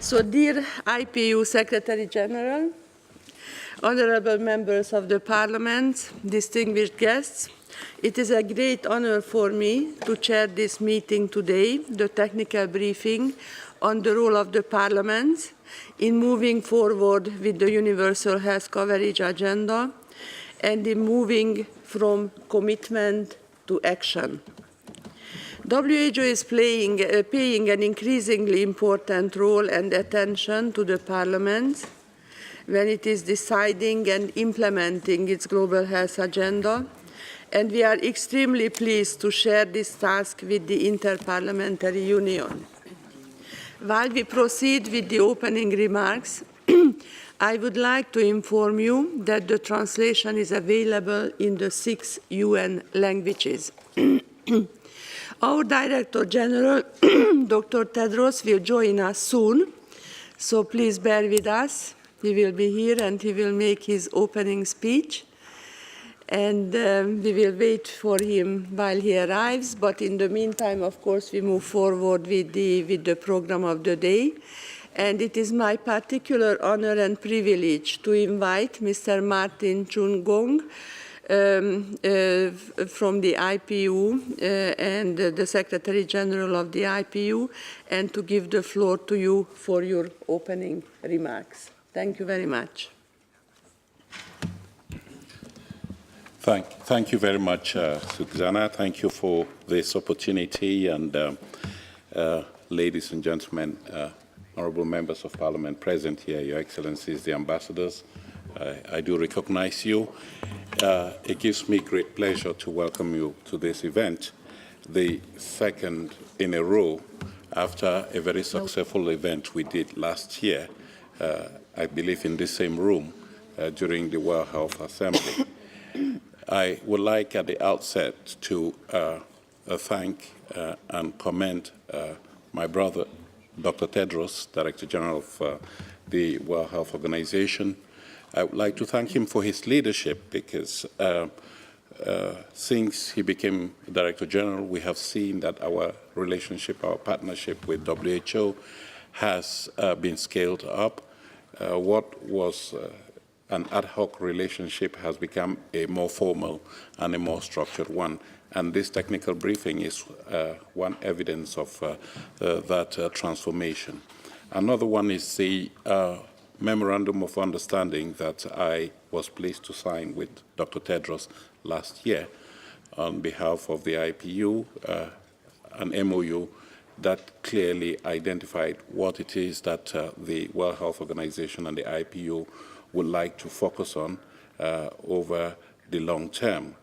So, dear IPU Secretary General, honorable members of the Parliament, distinguished guests, it is a great honor for me to chair this meeting today, the technical briefing on the role of the Parliament in moving forward with the universal health coverage agenda and in moving from commitment to action. WHO is paying an increasingly important role and attention to the Parliament when it is deciding and implementing its global health agenda, and we are extremely pleased to share this task with the Interparliamentary Union. While we proceed with the opening remarks, I would like to inform you that the translation is available in the 6 UN languages. Our Director General, Dr. Tedros, will join us soon, so please bear with us. He will be here and he will make his opening speech. And we will wait for him while he arrives, but in the meantime, of course, we move forward with the program of the day. And it is my particular honor and privilege to invite Mr. Martin Chungong, from the IPU and the Secretary General of the IPU, and to give the floor to you for your opening remarks. Thank you very much. Thank you very much, Susanna. Thank you for this opportunity, and ladies and gentlemen, honourable members of Parliament present here, Your Excellencies, the ambassadors, I do recognize you. It gives me great pleasure to welcome you to this event, the second in a row after a very successful event we did last year, I believe in this same room, during the World Health Assembly. I would like at the outset to thank and commend my brother, Dr. Tedros, Director General of the World Health Organization. I would like to thank him for his leadership, because since he became Director General, we have seen that our relationship, our partnership with WHO has been scaled up. What was an ad hoc relationship has become a more formal and a more structured one. And this technical briefing is one evidence of that transformation. Another one is the Memorandum of Understanding that I was pleased to sign with Dr. Tedros last year on behalf of the IPU, an MOU that clearly identified what it is that the World Health Organization and the IPU would like to focus on over the long term.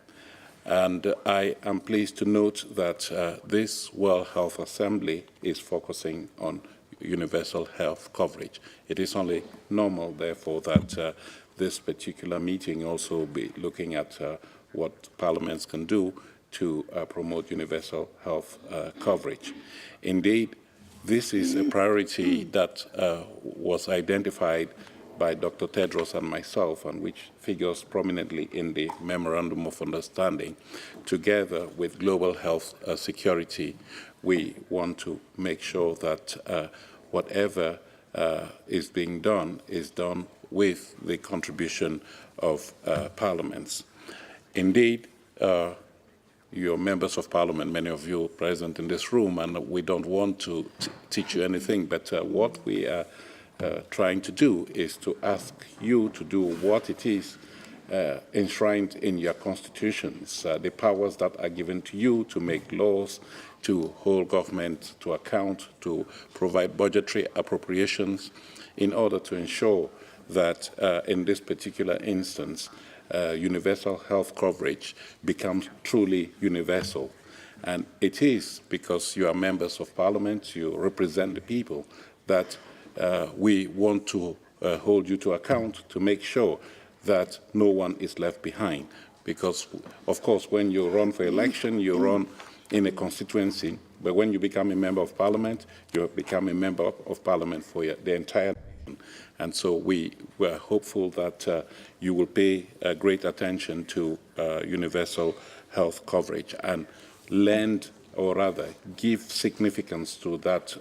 And I am pleased to note that this World Health Assembly is focusing on universal health coverage. It is only normal, therefore, that this particular meeting also be looking at what parliaments can do to promote universal health coverage. Indeed, this is a priority that was identified by Dr. Tedros and myself, and which figures prominently in the Memorandum of Understanding. Together with global health security, we want to make sure that whatever is being done is done with the contribution of parliaments. Indeed, you're members of Parliament, many of you present in this room, and we don't want to teach you anything, but what we are trying to do is to ask you to do what it is enshrined in your constitutions, the powers that are given to you to make laws, to hold government to account, to provide budgetary appropriations in order to ensure that in this particular instance, universal health coverage becomes truly universal. And it is because you are members of Parliament, you represent the people, that we want to hold you to account to make sure that no one is left behind. Because, of course, when you run for election, you run in a constituency, but when you become a member of Parliament, you become a member of Parliament for the entire nation. And so we were hopeful that you will pay great attention to universal health coverage and lend, or rather give significance to that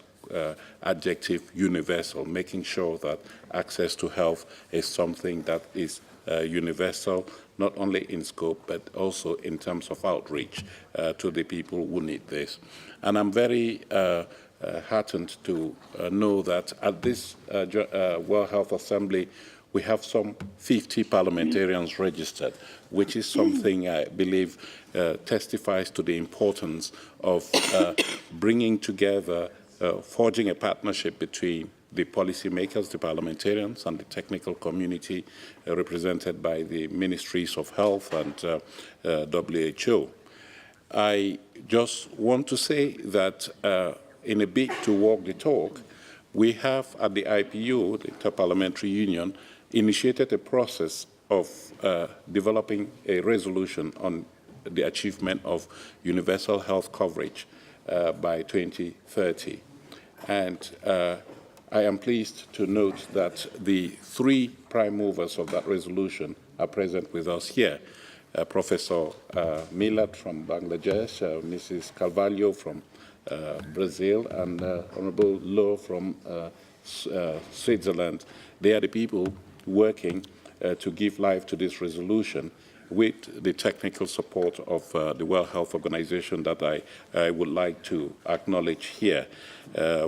adjective universal, making sure that access to health is something that is universal, not only in scope, but also in terms of outreach to the people who need this. And I'm very heartened to know that at this World Health Assembly, we have some 50 parliamentarians registered, which is something I believe testifies to the importance of bringing together, forging a partnership between the policymakers, the parliamentarians, and the technical community represented by the Ministries of Health and WHO. I just want to say that in a bid to walk the talk, we have at the IPU, the Interparliamentary Union, initiated a process of developing a resolution on the achievement of universal health coverage by 2030. And I am pleased to note that the three prime movers of that resolution are present with us here. Professor Millard from Bangladesh, Mrs. Carvalho from Brazil, and Honorable Lowe from Switzerland. They are the people working to give life to this resolution with the technical support of the World Health Organization that I would like to acknowledge here.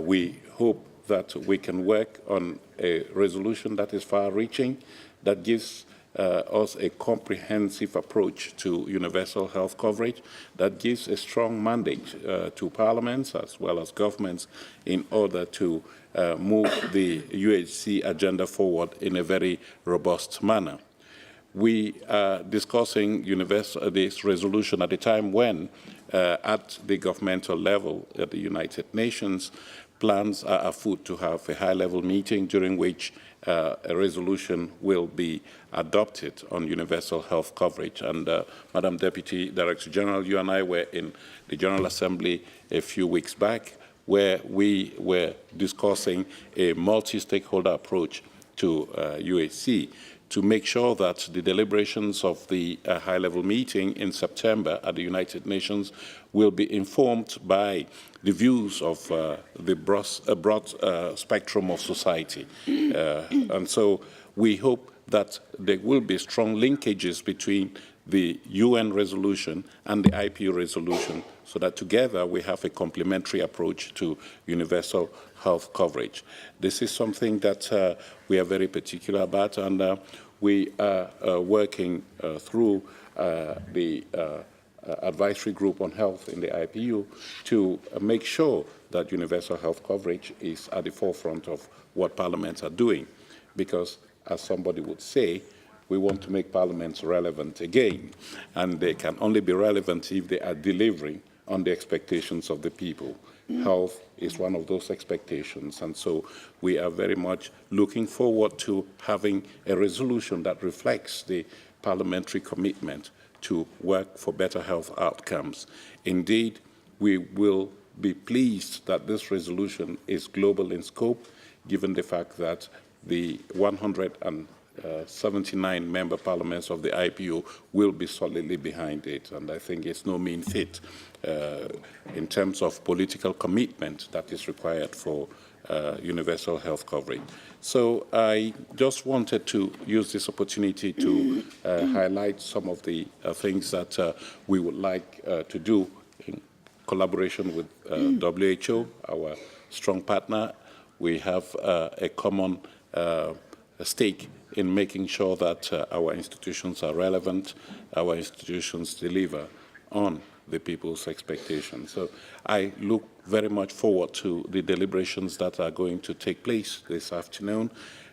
We hope that we can work on a resolution that is far-reaching, that gives us a comprehensive approach to universal health coverage, that gives a strong mandate to parliaments as well as governments in order to move the UHC agenda forward in a very robust manner. We are discussing this resolution at a time when, at the governmental level at the United Nations, plans are afoot to have a high-level meeting during which a resolution will be adopted on universal health coverage. And Madam Deputy Director General, you and I were in the General Assembly a few weeks back, where we were discussing a multi-stakeholder approach to UHC to make sure that the deliberations of the high-level meeting in September at the United Nations will be informed by the views of the broad spectrum of society. And so we hope that there will be strong linkages between the UN resolution and the IPU resolution, so that together we have a complementary approach to universal health coverage. This is something that we are very particular about, and we are working through the advisory group on health in the IPU to make sure that universal health coverage is at the forefront of what parliaments are doing, because, as somebody would say, we want to make parliaments relevant again, and they can only be relevant if they are delivering on the expectations of the people. Health is one of those expectations, and so we are very much looking forward to having a resolution that reflects the parliamentary commitment to work for better health outcomes. Indeed, we will be pleased that this resolution is global in scope, given the fact that the 179 member parliaments of the IPU will be solidly behind it, and I think it's no mean feat in terms of political commitment that is required for universal health coverage. So I just wanted to use this opportunity to highlight some of the things that we would like to do in collaboration with WHO, our strong partner. We have a common stake in making sure that our institutions are relevant, our institutions deliver on the people's expectations. So I look very much forward to the deliberations that are going to take place this afternoon.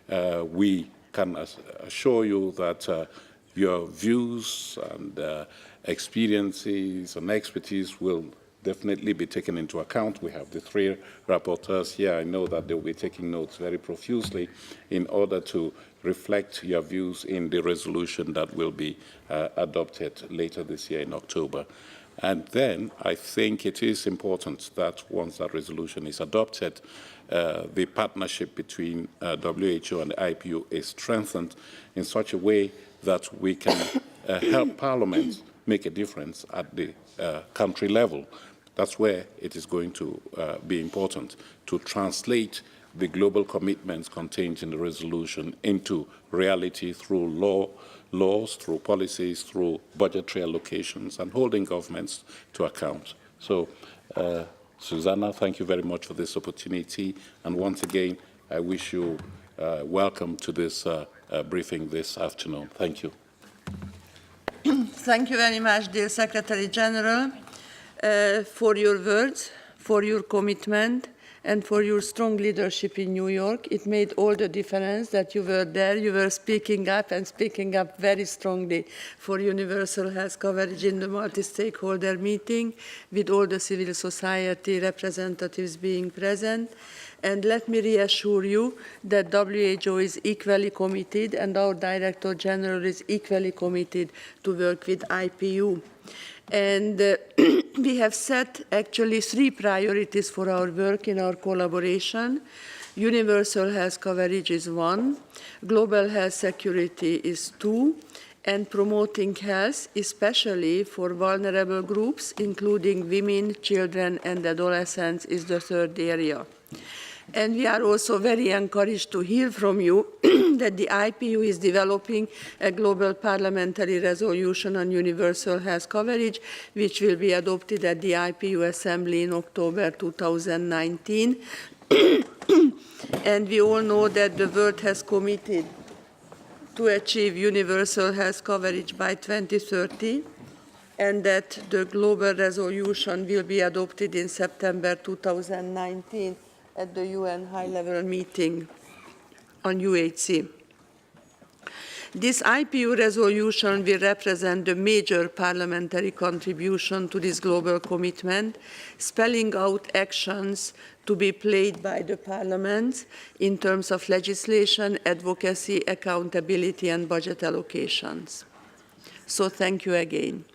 We can assure you that your views and experiences and expertise will definitely be taken into account. We have the three rapporteurs here. I know that they will be taking notes very profusely in order to reflect your views in the resolution that will be adopted later this year in October. And then I think it is important that once that resolution is adopted, the partnership between WHO and the IPU is strengthened in such a way that we can help parliaments make a difference at the country level. That's where it is going to be important to translate the global commitments contained in the resolution into reality through laws, through policies, through budgetary allocations, and holding governments to account. So, Susanna, thank you very much for this opportunity. And once again, I wish you welcome to this briefing this afternoon. Thank you. Thank you very much, dear Secretary General, for your words, for your commitment, and for your strong leadership in New York. It made all the difference that you were there. You were speaking up very strongly for universal health coverage in the multi-stakeholder meeting, with all the civil society representatives being present. And let me reassure you that WHO is equally committed, and our Director General is equally committed to work with IPU. And we have set actually 3 priorities for our work in our collaboration. Universal health coverage is 1, global health security is 2, and promoting health, especially for vulnerable groups, including women, children, and adolescents, is the 3rd area. And we are also very encouraged to hear from you that the IPU is developing a global parliamentary resolution on universal health coverage, which will be adopted at the IPU Assembly in October 2019. And we all know that the world has committed to achieve universal health coverage by 2030, and that the global resolution will be adopted in September 2019. At the UN high-level meeting on UHC. This IPU resolution will represent a major parliamentary contribution to this global commitment, spelling out actions to be played by the parliaments in terms of legislation, advocacy, accountability, and budget allocations. So thank you again.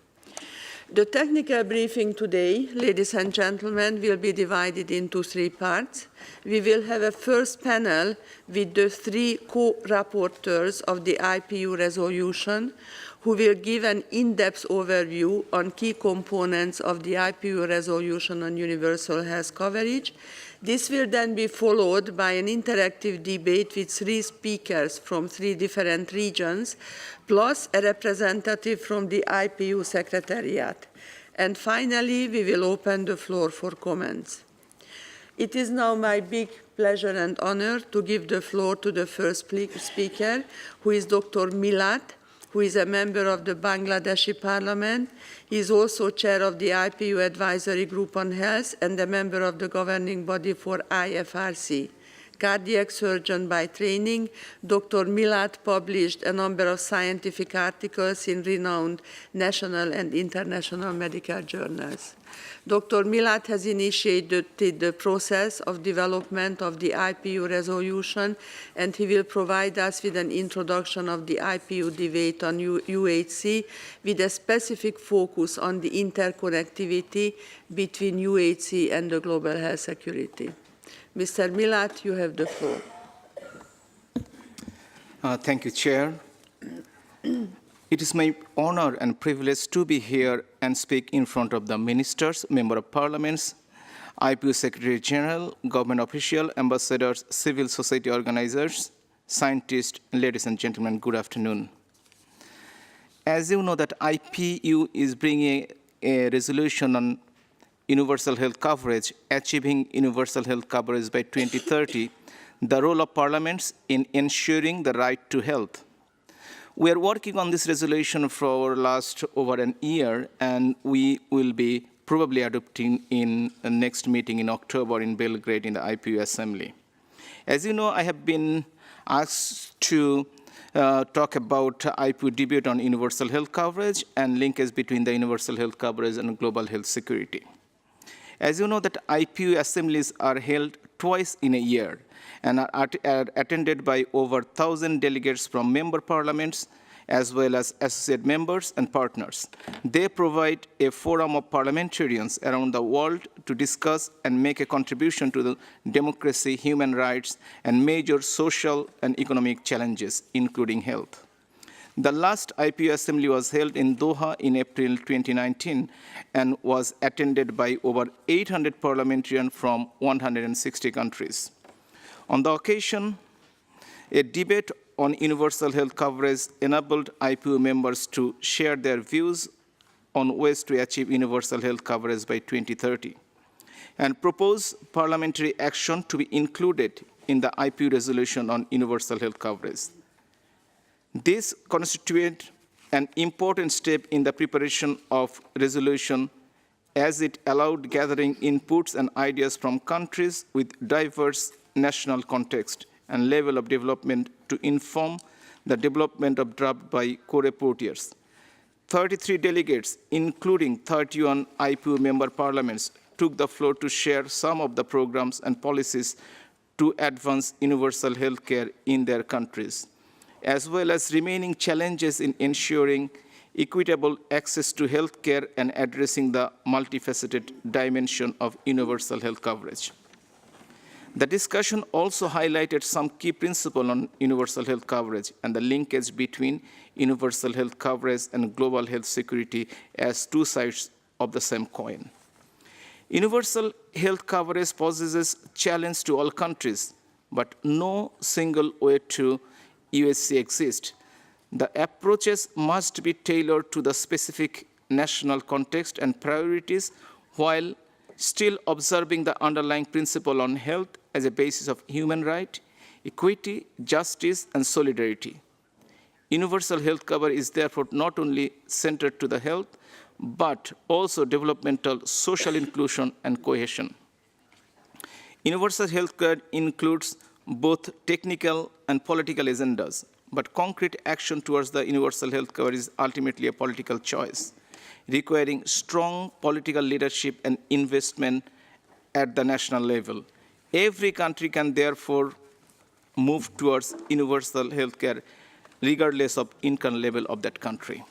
The technical briefing today, ladies and gentlemen, will be divided into 3 parts. We will have a first panel with the 3 co-rapporteurs of the IPU resolution, who will give an in-depth overview on key components of the IPU resolution on universal health coverage. This will then be followed by an interactive debate with 3 speakers from 3 different regions, plus a representative from the IPU Secretariat. And finally, we will open the floor for comments. It is now my big pleasure and honor to give the floor to the first speaker, who is Dr. Milat, who is a member of the Bangladeshi Parliament. He is also chair of the IPU Advisory Group on Health and a member of the governing body for IFRC. Cardiac surgeon by training, Dr. Milat published a number of scientific articles in renowned national and international medical journals. Dr. Milat has initiated the process of development of the IPU resolution, and he will provide us with an introduction of the IPU debate on UHC, with a specific focus on the interconnectivity between UHC and the global health security. Mr. Milat, you have the floor. Thank you, Chair. It is my honor and privilege to be here and speak in front of the ministers, member of parliaments, IPU Secretary General, government official, ambassadors, civil society organizers, scientists, ladies and gentlemen, good afternoon. As you know, that IPU is bringing a resolution on universal health coverage, achieving universal health coverage by 2030, the role of parliaments in ensuring the right to health. We are working on this resolution for last over an year, and we will be probably adopting in the next meeting in October in Belgrade in the IPU Assembly. As you know, I have been asked to talk about IPU debate on universal health coverage and linkage between the universal health coverage and global health security. As you know, that IPU assemblies are held twice in a year and are attended by over 1,000 delegates from member parliaments, as well as associate members and partners. They provide a forum of parliamentarians around the world to discuss and make a contribution to the democracy, human rights, and major social and economic challenges, including health. The last IPU assembly was held in Doha in April 2019 and was attended by over 800 parliamentarians from 160 countries. On the occasion, a debate on universal health coverage enabled IPU members to share their views on ways to achieve universal health coverage by 2030 and propose parliamentary action to be included in the IPU resolution on universal health coverage. This constituted an important step in the preparation of resolution as it allowed gathering inputs and ideas from countries with diverse national context and level of development to inform the development of draft by co-rapporteurs. 33 delegates, including 31 IPU member parliaments, took the floor to share some of the programs and policies to advance universal health care in their countries, as well as remaining challenges in ensuring equitable access to health care and addressing the multifaceted dimension of universal health coverage. The discussion also highlighted some key principles on universal health coverage and the linkage between universal health coverage and global health security as two sides of the same coin. Universal health coverage poses a challenge to all countries, but no single way to UHC exists. The approaches must be tailored to the specific national context and priorities while still observing the underlying principle on health as a basis of human right, equity, justice, and solidarity. Universal health cover is therefore not only centered to the health, but also developmental social inclusion and cohesion. Universal health care includes both technical and political agendas, but concrete action towards the universal health cover is ultimately a political choice, requiring strong political leadership and investment at the national level. Every country can therefore move towards universal health care regardless of income level of that country.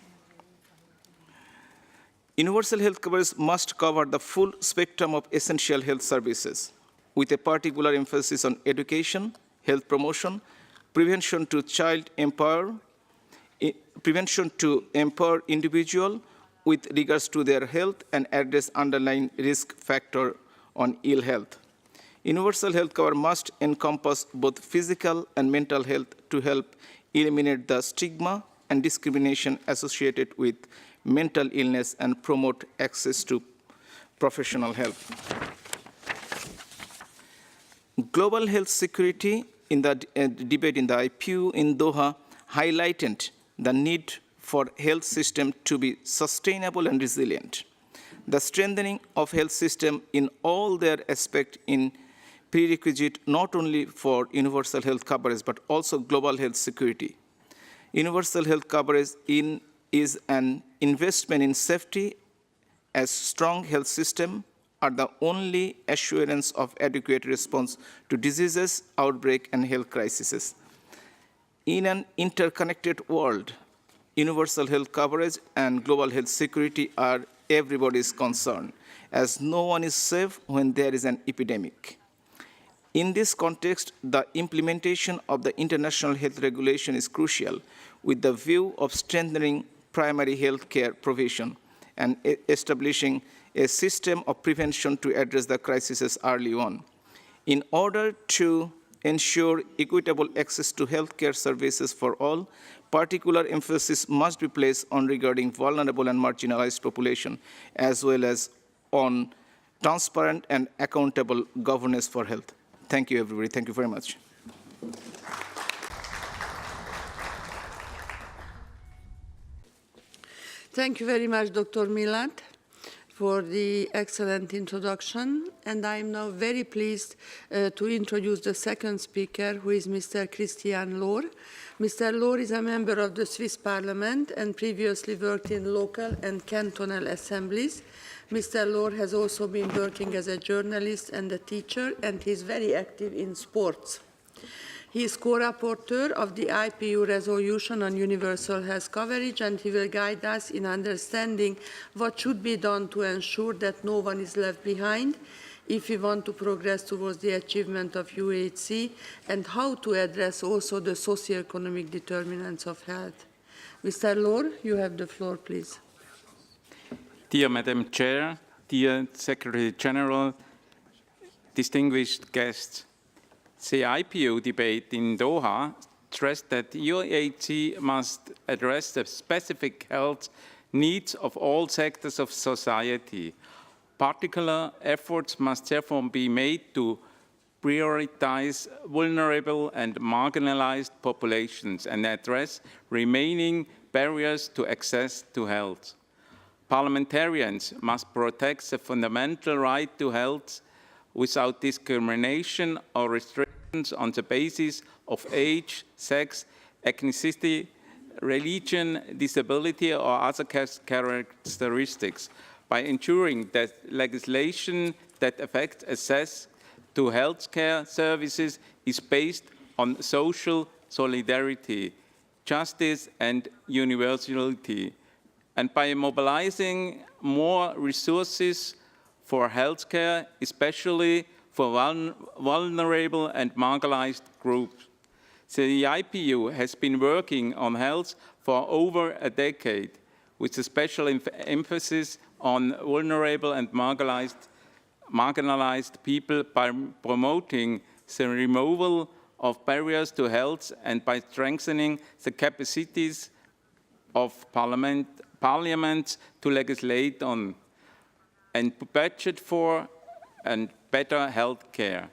Universal health coverage must cover the full spectrum of essential health services, with a particular emphasis on education, health promotion, prevention to empower individual with regards to their health and address underlying risk factor on ill health. Universal health cover must encompass both physical and mental health to help eliminate the stigma and discrimination associated with mental illness and promote access to professional help. Global health security in the debate in the IPU in Doha highlighted the need for health system to be sustainable and resilient. The strengthening of health system in all their aspects in prerequisite not only for universal health coverage, but also global health security. Universal health coverage is an investment in safety, as strong health system are the only assurance of adequate response to diseases, outbreak, and health crises. In an interconnected world, universal health coverage and global health security are everybody's concern, as no one is safe when there is an epidemic. In this context, the implementation of the international health regulation is crucial, with the view of strengthening primary health care provision and establishing a system of prevention to address the crises early on. In order to ensure equitable access to healthcare services for all, particular emphasis must be placed on regarding vulnerable and marginalized population, as well as on transparent and accountable governance for health. Thank you, everybody. Thank you very much. Thank you very much, Dr. Milat, for the excellent introduction. And I am now very pleased to introduce the second speaker, who is Mr. Christian Lohr. Mr. Lohr is a member of the Swiss Parliament and previously worked in local and cantonal assemblies. Mr. Lohr has also been working as a journalist and a teacher, and he is very active in sports. He is co-rapporteur of the IPU resolution on universal health coverage, and he will guide us in understanding what should be done to ensure that no one is left behind if we want to progress towards the achievement of UHC, and how to address also the socio-economic determinants of health. Mr. Lohr, you have the floor, please. Dear Madam Chair, dear Secretary General, distinguished guests, the IPU debate in Doha stressed that UHC must address the specific health needs of all sectors of society. Particular efforts must therefore be made to prioritize vulnerable and marginalized populations and address remaining barriers to access to health. Parliamentarians must protect the fundamental right to health without discrimination or restrictions on the basis of age, sex, ethnicity, religion, disability, or other characteristics by ensuring that legislation that affects access to healthcare services is based on social solidarity, justice, and universality, and by mobilizing more resources for healthcare, especially for vulnerable and marginalized groups. The IPU has been working on health for over a decade, with a special emphasis on vulnerable and marginalized people by promoting the removal of barriers to health and by strengthening the capacities of parliaments to legislate on and budget for and better health care.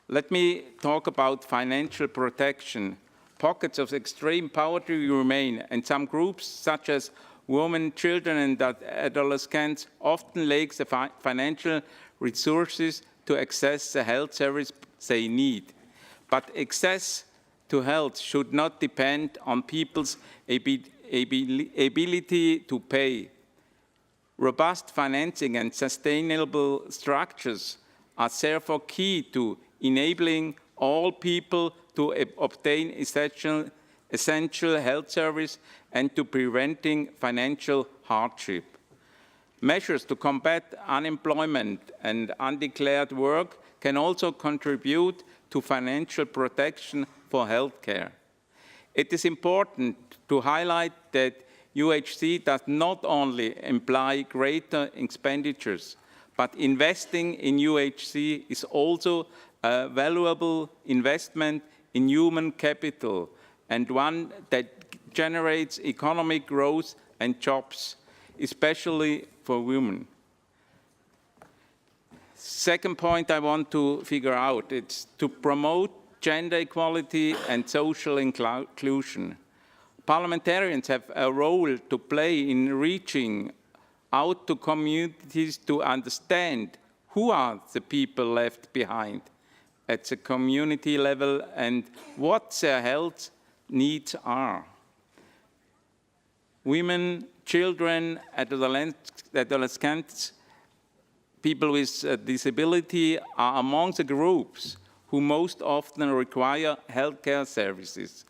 Let me talk about financial protection. Pockets of extreme poverty remain, and some groups, such as women, children, and adolescents, often lack the financial resources to access the health service they need. But access to health should not depend on people's ability to pay. Robust financing and sustainable structures are therefore key to enabling all people to obtain essential health service and to preventing financial hardship. Measures to combat unemployment and undeclared work can also contribute to financial protection for healthcare. It is important to highlight that UHC does not only imply greater expenditures, but investing in UHC is also a valuable investment in human capital and one that generates economic growth and jobs, especially for women. Second point I want to figure out is to promote gender equality and social inclusion. Parliamentarians have a role to play in reaching out to communities to understand who are the people left behind at the community level and what their health needs are. Women, children, adolescents, people with disability are among the groups who most often require healthcare services.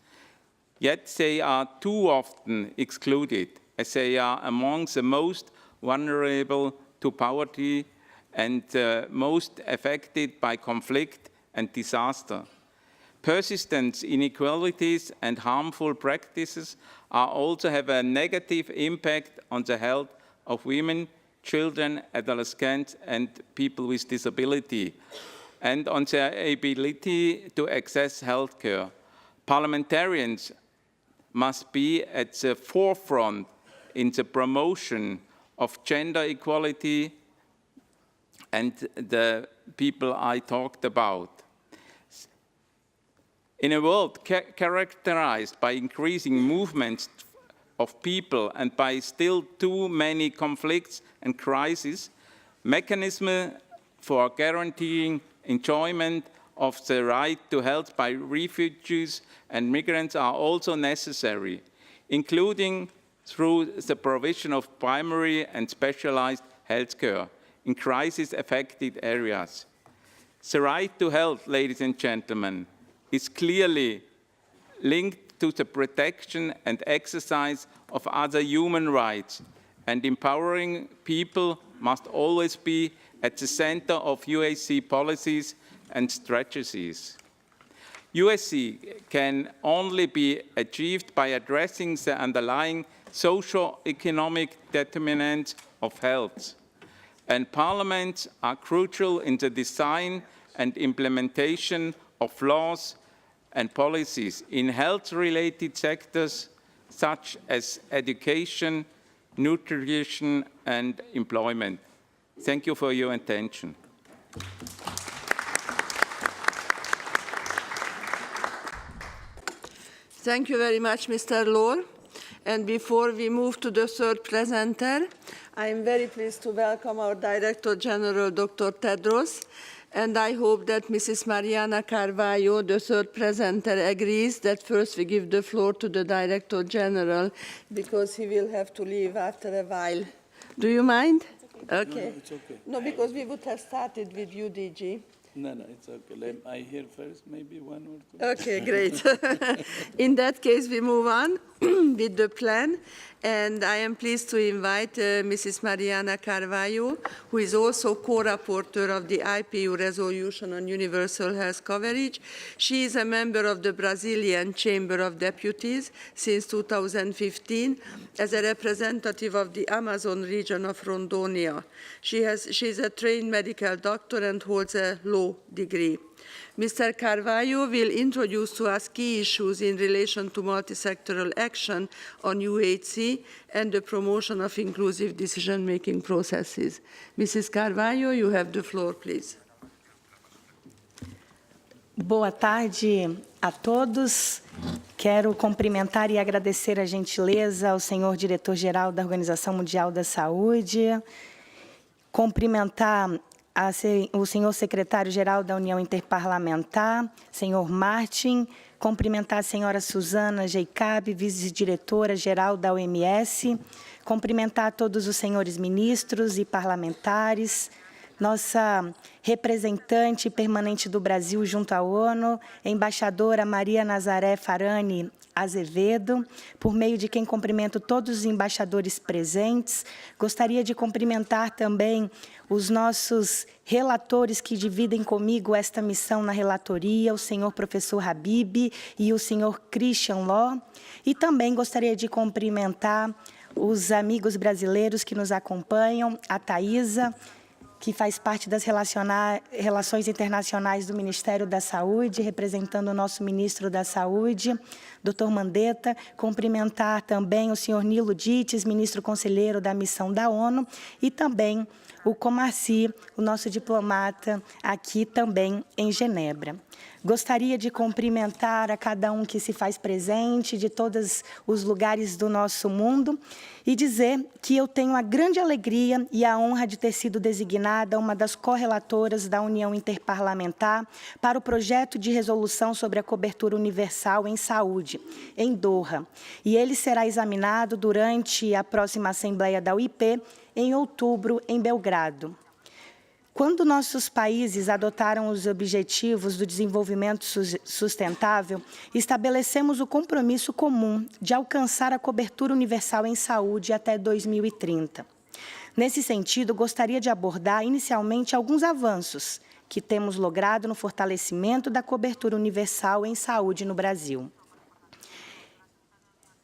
Yet they are too often excluded, as they are among the most vulnerable to poverty and most affected by conflict and disaster. Persistent inequalities and harmful practices also have a negative impact on the health of women, children, adolescents, and people with disability, and on their ability to access healthcare. Parliamentarians must be at the forefront in the promotion of gender equality and the people I talked about. In a world characterized by increasing movements of people and by still too many conflicts and crises, mechanisms for guaranteeing enjoyment of the right to health by refugees and migrants are also necessary, including through the provision of primary and specialized health care in crisis-affected areas. The right to health, ladies and gentlemen, is clearly linked to the protection and exercise of other human rights, and empowering people must always be at the center of UHC policies and strategies. USC can only be achieved by addressing the underlying socio-economic determinants of health. And parliaments are crucial in the design and implementation of laws and policies in health-related sectors such as education, nutrition, and employment. Thank you for your attention. Thank you very much, Mr. Lohr. And before we move to the third presenter, I am very pleased to welcome our Director General, Dr. Tedros, and I hope that Mrs. Mariana Carvalho, the third presenter, agrees that first we give the floor to the Director General, because he will have to leave after a while. Do you mind? Okay. No, it's okay. No, because we would have started with you, DG. No, it's okay. I hear first, maybe one or two. Okay, great. In that case, we move on with the plan. And I am pleased to invite Mrs. Mariana Carvalho, who is also co-rapporteur of the IPU resolution on universal health coverage. She is a member of the Brazilian Chamber of Deputies since 2015 as a representative of the Amazon region of Rondônia. She is a trained medical doctor and holds a law degree. Mr. Carvalho will introduce to us key issues in relation to multi-sectoral action on UHC and the promotion of inclusive decision-making processes. Mrs. Carvalho, you have the floor, please. Boa tarde a todos. Quero cumprimentar e agradecer a gentileza ao senhor diretor-geral da Organização Mundial da Saúde, cumprimentar o senhor secretário-geral da União Interparlamentar, senhor Martin, cumprimentar a senhora Suzana Jacob, vice-diretora-geral da OMS, cumprimentar todos os senhores ministros e parlamentares, nossa representante permanente do Brasil junto à ONU, embaixadora Maria Nazaré Farani Azevedo, por meio de quem cumprimento todos os embaixadores presentes. Gostaria de cumprimentar também os nossos relatores que dividem comigo esta missão na relatoria, o senhor professor Habib e o senhor Christian Law. E também gostaria de cumprimentar os amigos brasileiros que nos acompanham, a Thaisa, que faz parte das Relações Internacionais do Ministério da Saúde, representando o nosso Ministro da Saúde, Dr. Mandetta, cumprimentar também o senhor Nilo Dites, Ministro Conselheiro da Missão da ONU, e também o Comarci, o nosso diplomata aqui também em Genebra. Gostaria de cumprimentar a cada um que se faz presente de todos os lugares do nosso mundo e dizer que eu tenho a grande alegria e a honra de ter sido designada uma das correlatoras da União Interparlamentar para o projeto de resolução sobre a cobertura universal em saúde, em Doha. E ele será examinado durante a próxima Assembleia da OIP, em outubro, em Belgrado. Quando nossos países adotaram os Objetivos do Desenvolvimento Sustentável, estabelecemos o compromisso comum de alcançar a cobertura universal em saúde até 2030. Nesse sentido, gostaria de abordar inicialmente alguns avanços que temos logrado no fortalecimento da cobertura universal em saúde no Brasil.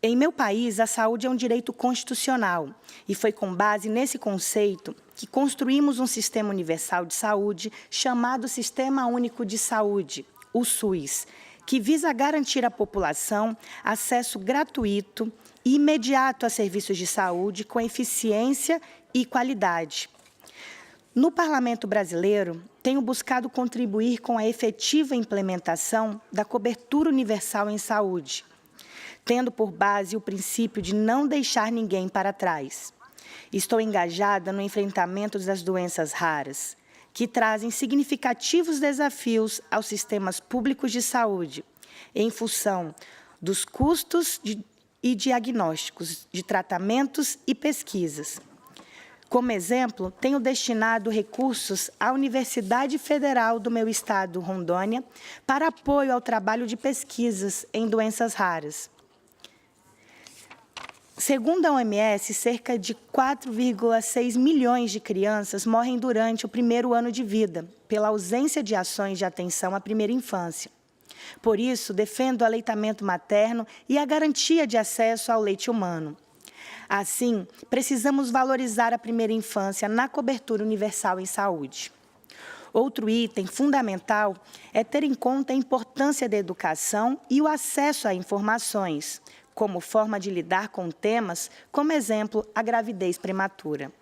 Em meu país, a saúde é um direito constitucional e foi com base nesse conceito que construímos um sistema universal de saúde chamado Sistema Único de Saúde, o SUS, que visa garantir à população acesso gratuito e imediato a serviços de saúde com eficiência e qualidade. No Parlamento brasileiro, tenho buscado contribuir com a efetiva implementação da cobertura universal em saúde, tendo por base o princípio de não deixar ninguém para trás. Estou engajada no enfrentamento das doenças raras, que trazem significativos desafios aos sistemas públicos de saúde, em função dos custos e diagnósticos de tratamentos e pesquisas. Como exemplo, tenho destinado recursos à Universidade Federal do meu estado, Rondônia, para apoio ao trabalho de pesquisas em doenças raras. Segundo a OMS, cerca de 4,6 milhões de crianças morrem durante o primeiro ano de vida, pela ausência de ações de atenção à primeira infância. Por isso, defendo o aleitamento materno e a garantia de acesso ao leite humano. Assim, precisamos valorizar a primeira infância na cobertura universal em saúde. Outro item fundamental é ter em conta a importância da educação e o acesso a informações, como forma de lidar com temas, como exemplo, a gravidez prematura.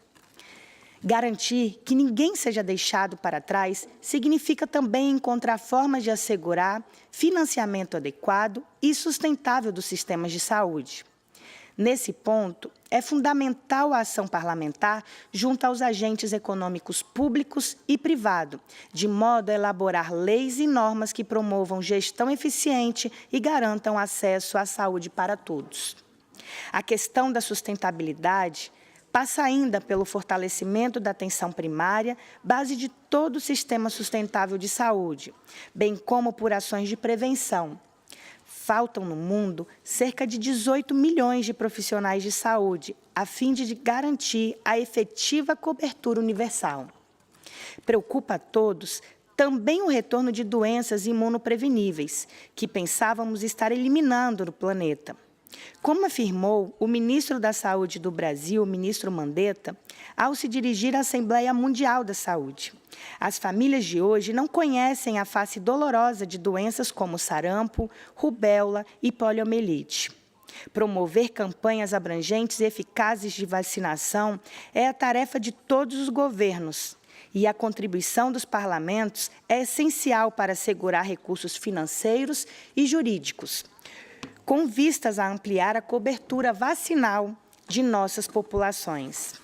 Garantir que ninguém seja deixado para trás significa também encontrar formas de assegurar financiamento adequado e sustentável dos sistemas de saúde. Nesse ponto, é fundamental a ação parlamentar junto aos agentes econômicos públicos e privados, de modo a elaborar leis e normas que promovam gestão eficiente e garantam acesso à saúde para todos. A questão da sustentabilidade passa ainda pelo fortalecimento da atenção primária, base de todo o sistema sustentável de saúde, bem como por ações de prevenção. Faltam no mundo cerca de 18 milhões de profissionais de saúde, a fim de garantir a efetiva cobertura universal. Preocupa a todos também o retorno de doenças imunopreveníveis, que pensávamos estar eliminando no planeta. Como afirmou o ministro da Saúde do Brasil, o ministro Mandetta, ao se dirigir à Assembleia Mundial da Saúde, as famílias de hoje não conhecem a face dolorosa de doenças como sarampo, rubéola e poliomielite. Promover campanhas abrangentes e eficazes de vacinação é a tarefa de todos os governos, e a contribuição dos parlamentos é essencial para assegurar recursos financeiros e jurídicos, com vistas a ampliar a cobertura vacinal de nossas populações.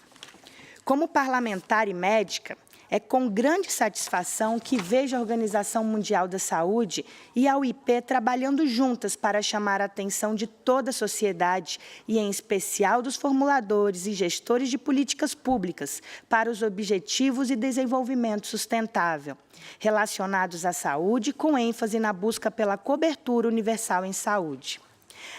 Como parlamentar e médica, é com grande satisfação que vejo a Organização Mundial da Saúde e a UIP trabalhando juntas para chamar a atenção de toda a sociedade e, em especial, dos formuladores e gestores de políticas públicas para os objetivos de desenvolvimento sustentável, relacionados à saúde, com ênfase na busca pela cobertura universal em saúde.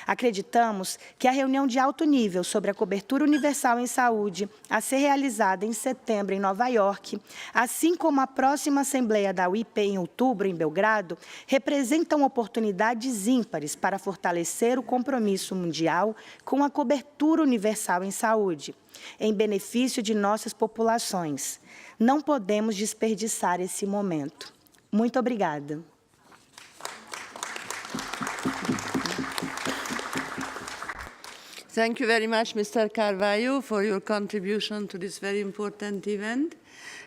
Acreditamos que a reunião de alto nível sobre a cobertura universal em saúde, a ser realizada em setembro em Nova York, assim como a próxima Assembleia da UIP em outubro em Belgrado, representam oportunidades ímpares para fortalecer o compromisso mundial com a cobertura universal em saúde, em benefício de nossas populações. Não podemos desperdiçar esse momento. Muito obrigada. Thank you very much, Mr. Carvalho, for your contribution to this very important event.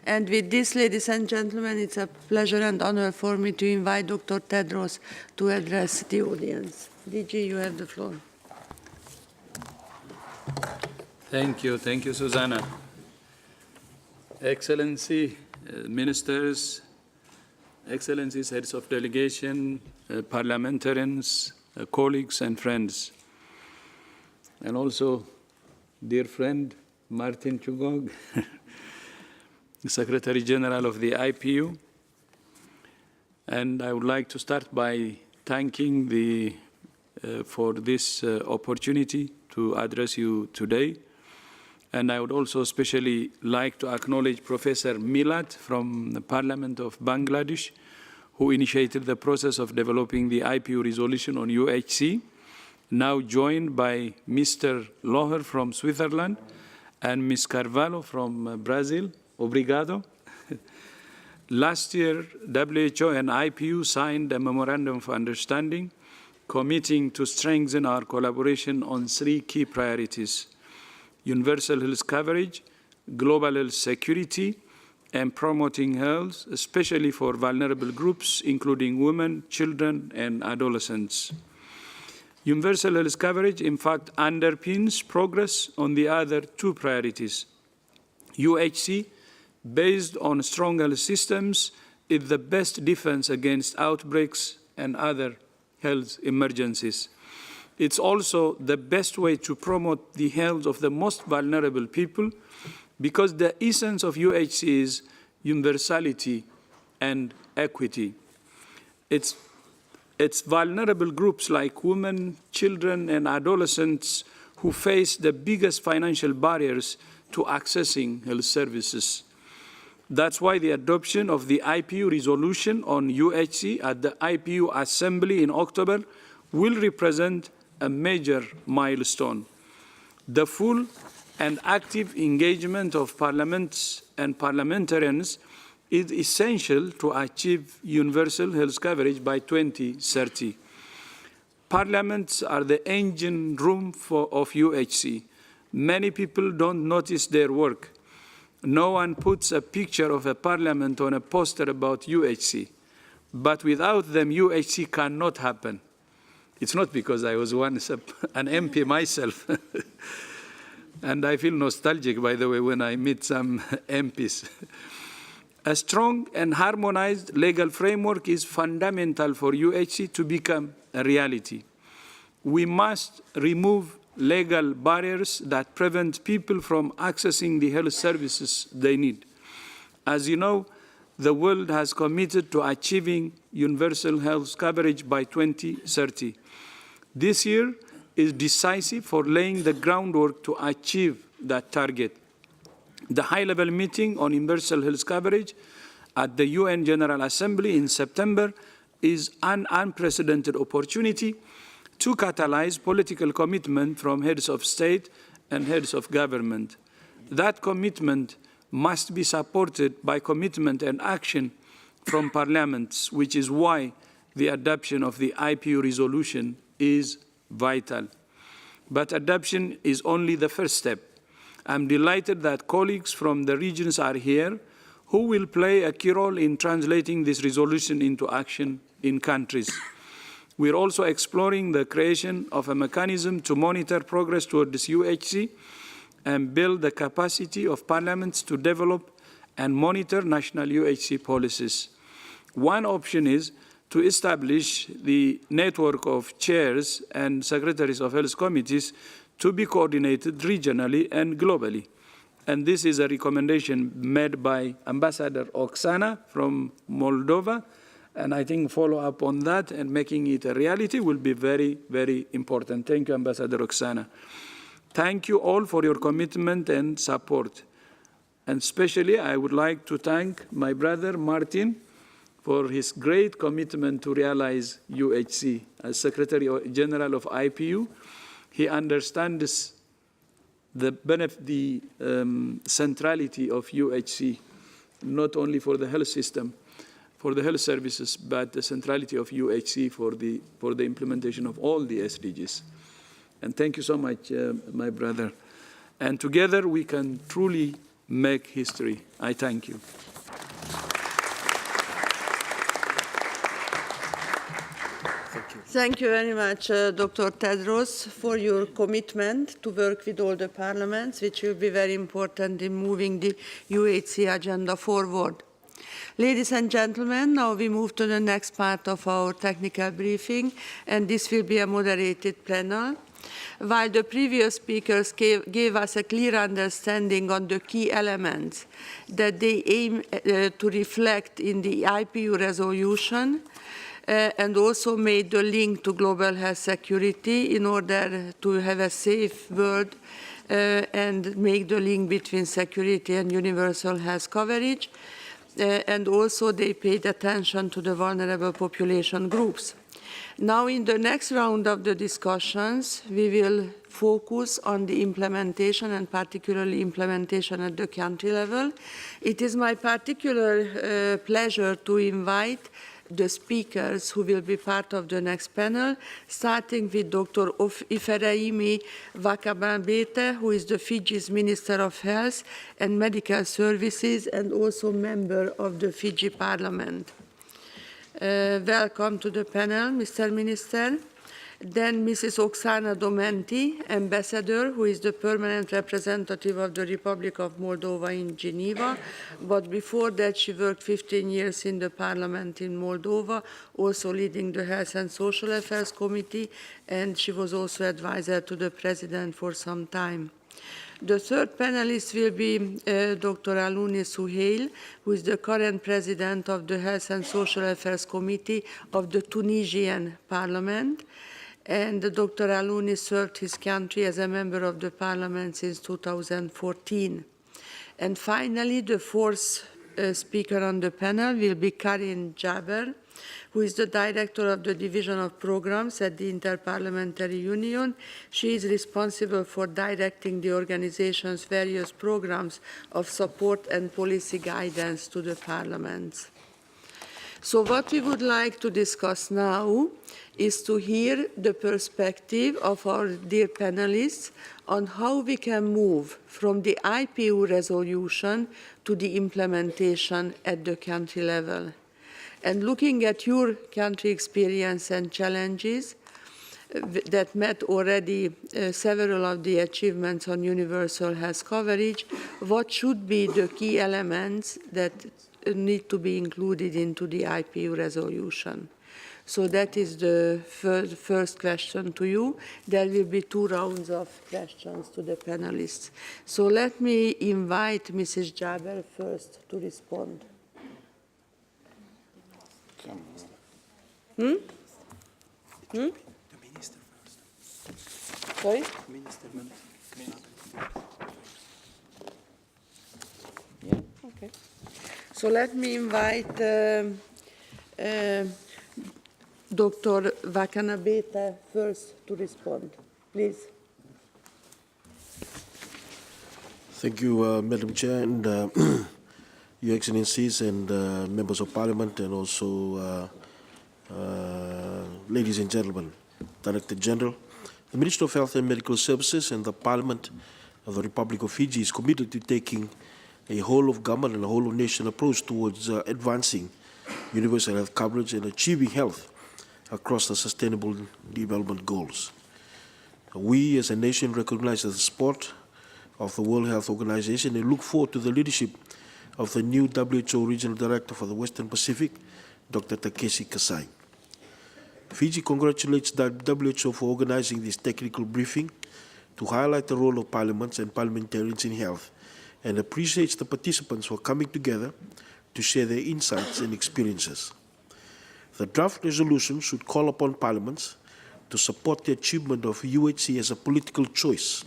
And with this, ladies and gentlemen, it's a pleasure and honor for me to invite Dr. Tedros to address the audience. DG, you have the floor. Thank you, Susanna. Excellency, ministers, excellencies, heads of delegation, parliamentarians, colleagues and friends. And also, dear friend, Martin Chugog, the Secretary General of the IPU. And I would like to start by thanking for this opportunity to address you today. And I would also especially like to acknowledge Professor Milad from the Parliament of Bangladesh, who initiated the process of developing the IPU resolution on UHC, now joined by Mr. Loher from Switzerland and Ms. Carvalho from Brazil. Obrigado. Last year, WHO and IPU signed a memorandum of understanding committing to strengthen our collaboration on 3 key priorities: universal health coverage, global health security, and promoting health, especially for vulnerable groups, including women, children, and adolescents. Universal health coverage, in fact, underpins progress on the other 2 priorities. UHC, based on strong health systems, is the best defense against outbreaks and other health emergencies. It's also the best way to promote the health of the most vulnerable people, because the essence of UHC is universality and equity. It's vulnerable groups like women, children, and adolescents who face the biggest financial barriers to accessing health services. That's why the adoption of the IPU resolution on UHC at the IPU Assembly in October will represent a major milestone. The full and active engagement of parliaments and parliamentarians is essential to achieve universal health coverage by 2030. Parliaments are the engine room of UHC. Many people don't notice their work. No one puts a picture of a parliament on a poster about UHC. But without them, UHC cannot happen. It's not because I was once an MP myself. And I feel nostalgic, by the way, when I meet some MPs. A strong and harmonized legal framework is fundamental for UHC to become a reality. We must remove legal barriers that prevent people from accessing the health services they need. As you know, the world has committed to achieving universal health coverage by 2030. This year is decisive for laying the groundwork to achieve that target. The high-level meeting on universal health coverage at the UN General Assembly in September is an unprecedented opportunity to catalyze political commitment from heads of state and heads of government. That commitment must be supported by commitment and action from parliaments, which is why the adoption of the IPU resolution is vital. But adoption is only the first step. I'm delighted that colleagues from the regions are here who will play a key role in translating this resolution into action in countries. We're also exploring the creation of a mechanism to monitor progress towards UHC and build the capacity of parliaments to develop and monitor national UHC policies. One option is to establish the network of chairs and secretaries of health committees to be coordinated regionally and globally. And this is a recommendation made by Ambassador Oksana from Moldova. And I think follow up on that and making it a reality will be very, very important. Thank you, Ambassador Oksana. Thank you all for your commitment and support. And especially, I would like to thank my brother, Martin, for his great commitment to realize UHC. As Secretary General of IPU, he understands the centrality of UHC, not only for the health system, for the health services, but the centrality of UHC for the implementation of all the SDGs. And thank you so much, my brother. And together we can truly make history. I thank you. Thank you very much, Dr. Tedros, for your commitment to work with all the parliaments, which will be very important in moving the UHC agenda forward. Ladies and gentlemen, now we move to the next part of our technical briefing, and this will be a moderated panel. While the previous speakers gave us a clear understanding on the key elements that they aim to reflect in the IPU resolution, and also made the link to global health security in order to have a safe world and make the link between security and universal health coverage. And also they paid attention to the vulnerable population groups. Now in the next round of the discussions, we will focus on the implementation and particularly implementation at the country level. It is my particular pleasure to invite the speakers who will be part of the next panel, starting with Dr. Ifereimi Vakabambete, who is the Fiji's Minister of Health and Medical Services and also member of the Fiji Parliament. Welcome to the panel, Mr. Minister. Then Mrs. Oksana Domenti, Ambassador, who is the permanent representative of the Republic of Moldova in Geneva. But before that, she worked 15 years in the Parliament in Moldova, also leading the Health and Social Affairs Committee, and she was also advisor to the President for some time. The third panelist will be Dr. Alouni Suhail, who is the current President of the Health and Social Affairs Committee of the Tunisian Parliament. And Dr. Alouni served his country as a member of the parliament since 2014. And finally, the fourth speaker on the panel will be Karin Jaber, who is the director of the Division of Programs at the Interparliamentary Union. She is responsible for directing the organization's various programs of support and policy guidance to the parliaments. So what we would like to discuss now is to hear the perspective of our dear panelists on how we can move from the IPU resolution to the implementation at the country level. And looking at your country experience and challenges that met already several of the achievements on universal health coverage, what should be the key elements that need to be included into the IPU resolution? So that is the first question to you. There will be 2 rounds of questions to the panelists. So let me invite Mrs. Jaber first to respond. The minister first. Sorry? Minister. Yeah, okay. So let me invite Dr. Wakanabete first to respond. Please. Thank you, Madam Chair, and Your Excellencies and members of Parliament, and also ladies and gentlemen, Director General. The Ministry of Health and Medical Services and the Parliament of the Republic of Fiji is committed to taking a whole-of-government and a whole-of-nation approach towards advancing universal health coverage and achieving health across the Sustainable Development Goals. We as a nation recognize the support of the World Health Organization and look forward to the leadership of the new WHO Regional Director for the Western Pacific, Dr. Takeshi Kasai. Fiji congratulates the WHO for organizing this technical briefing to highlight the role of parliaments and parliamentarians in health, and appreciates the participants for coming together to share their insights and experiences. The draft resolution should call upon parliaments to support the achievement of UHC as a political choice,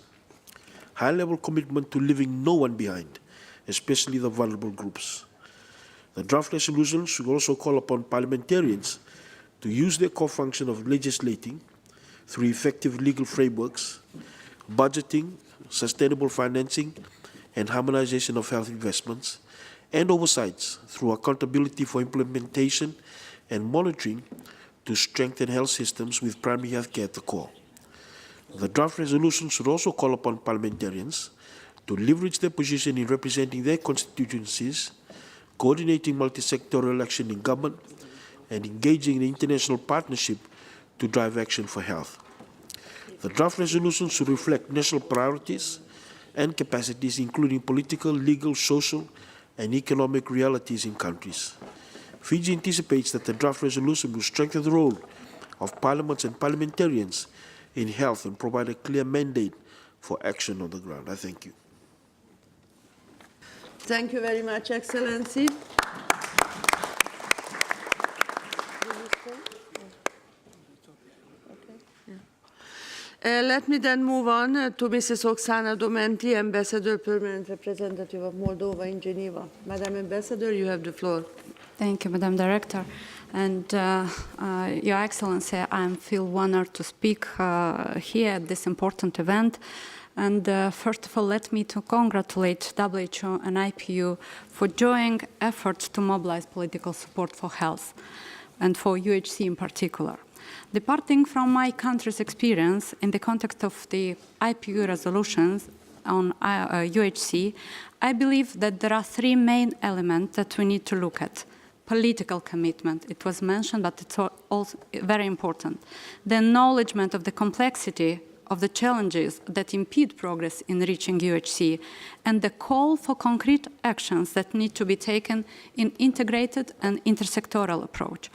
high-level commitment to leaving no one behind, especially the vulnerable groups. The draft resolution should also call upon parliamentarians to use their core function of legislating through effective legal frameworks, budgeting, sustainable financing, and harmonization of health investments, and oversights through accountability for implementation and monitoring to strengthen health systems with primary health care at the core. The draft resolution should also call upon parliamentarians to leverage their position in representing their constituencies, coordinating multi-sectoral action in government, and engaging in international partnership to drive action for health. The draft resolution should reflect national priorities and capacities, including political, legal, social, and economic realities in countries. Fiji anticipates that the draft resolution will strengthen the role of parliaments and parliamentarians in health and provide a clear mandate for action on the ground. I thank you. Thank you very much, Excellency. Let me then move on to Mrs. Oksana Domenti, Ambassador, Permanent Representative of Moldova in Geneva. Madam Ambassador, you have the floor. Thank you, Madam Director. And Your Excellency, I feel honored to speak here at this important event. And first of all, let me to congratulate WHO and IPU for joint efforts to mobilize political support for health, and for UHC in particular. Departing from my country's experience in the context of the IPU resolutions on UHC, I believe that there are 3 main elements that we need to look at. Political commitment, it was mentioned, but it's also very important. The acknowledgement of the complexity of the challenges that impede progress in reaching UHC, and the call for concrete actions that need to be taken in integrated and intersectoral approach.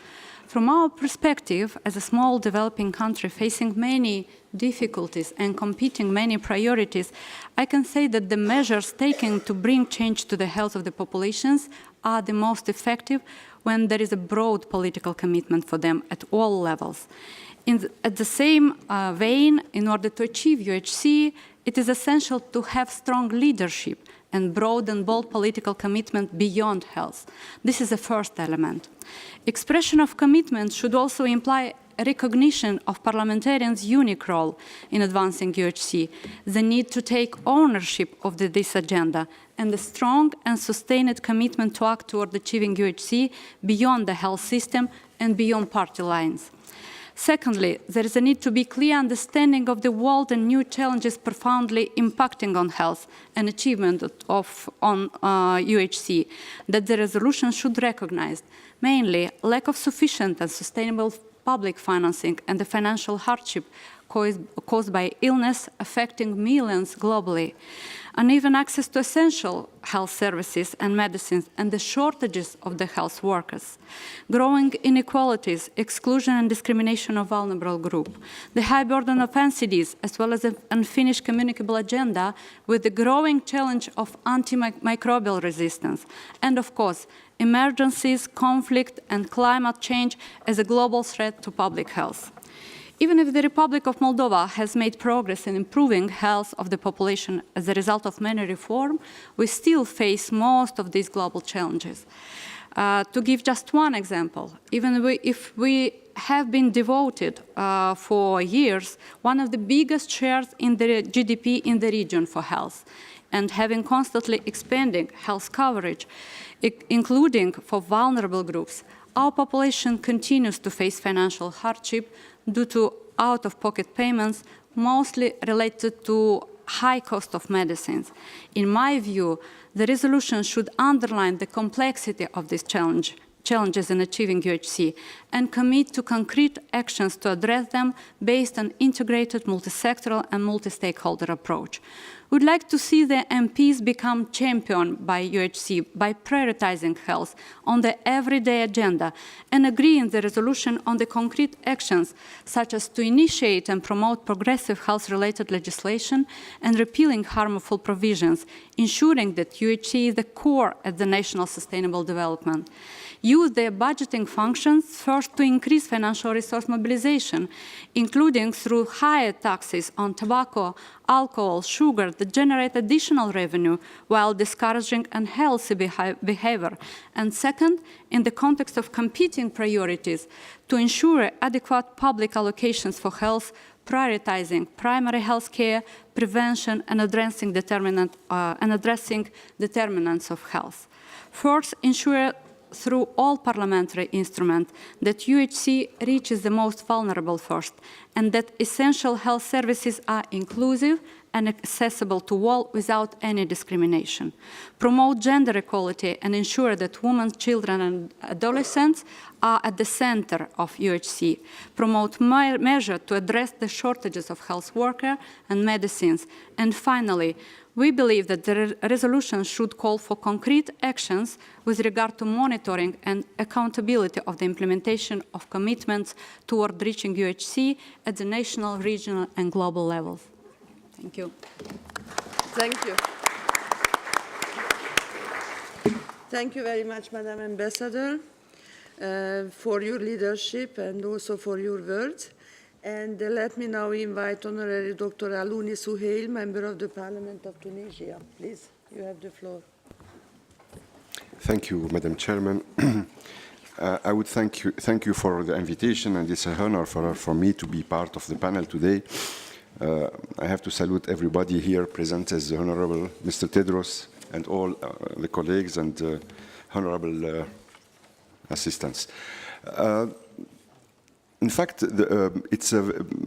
From our perspective, as a small developing country facing many difficulties and competing many priorities, I can say that the measures taken to bring change to the health of the populations are the most effective when there is a broad political commitment for them at all levels. At the same vein, in order to achieve UHC, it is essential to have strong leadership and broad and bold political commitment beyond health. This is the first element. Expression of commitment should also imply recognition of parliamentarians' unique role in advancing UHC, the need to take ownership of this agenda, and the strong and sustained commitment to act toward achieving UHC beyond the health system and beyond party lines. Secondly, there is a need to be clear understanding of the world and new challenges profoundly impacting on health and achievement on UHC that the resolution should recognize, mainly lack of sufficient and sustainable public financing and the financial hardship caused by illness affecting millions globally, uneven access to essential health services and medicines, and the shortages of the health workers, growing inequalities, exclusion and discrimination of vulnerable groups, the high burden of NCDs, as well as an unfinished communicable agenda with the growing challenge of antimicrobial resistance, and of course, emergencies, conflict, and climate change as a global threat to public health. Even if the Republic of Moldova has made progress in improving health of the population as a result of many reforms, we still face most of these global challenges. To give just one example, even if we have been devoted for years one of the biggest shares in the GDP in the region for health, and having constantly expanding health coverage, including for vulnerable groups, our population continues to face financial hardship due to out-of-pocket payments, mostly related to high cost of medicines. In my view, the resolution should underline the complexity of these challenges in achieving UHC and commit to concrete actions to address them based on integrated, multi-sectoral and multi-stakeholder approach. We'd like to see the MPs become championed by UHC by prioritizing health on the everyday agenda and agree in the resolution on the concrete actions, such as to initiate and promote progressive health-related legislation and repealing harmful provisions, ensuring that UHC is the core of the national sustainable development. Use their budgeting functions first to increase financial resource mobilization, including through higher taxes on tobacco, alcohol, sugar that generate additional revenue while discouraging unhealthy behavior. And second, in the context of competing priorities, to ensure adequate public allocations for health, prioritizing primary health care, prevention, and addressing determinants of health. First, ensure through all parliamentary instruments that UHC reaches the most vulnerable first, and that essential health services are inclusive and accessible to all without any discrimination. Promote gender equality and ensure that women, children, and adolescents are at the center of UHC. Promote measures to address the shortages of health workers and medicines. And finally, we believe that the resolution should call for concrete actions with regard to monitoring and accountability of the implementation of commitments toward reaching UHC at the national, regional, and global levels. Thank you. Thank you. Thank you very much, Madam Ambassador, for your leadership and also for your words. And let me now invite Honorary Dr. Alouni Souheil, Member of the Parliament of Tunisia. Please, you have the floor. Thank you, Madam Chairman. I would thank you for the invitation, and it's an honor for me to be part of the panel today. I have to salute everybody here present, as the Honorable Mr. Tedros and all the colleagues and honorable assistants. In fact,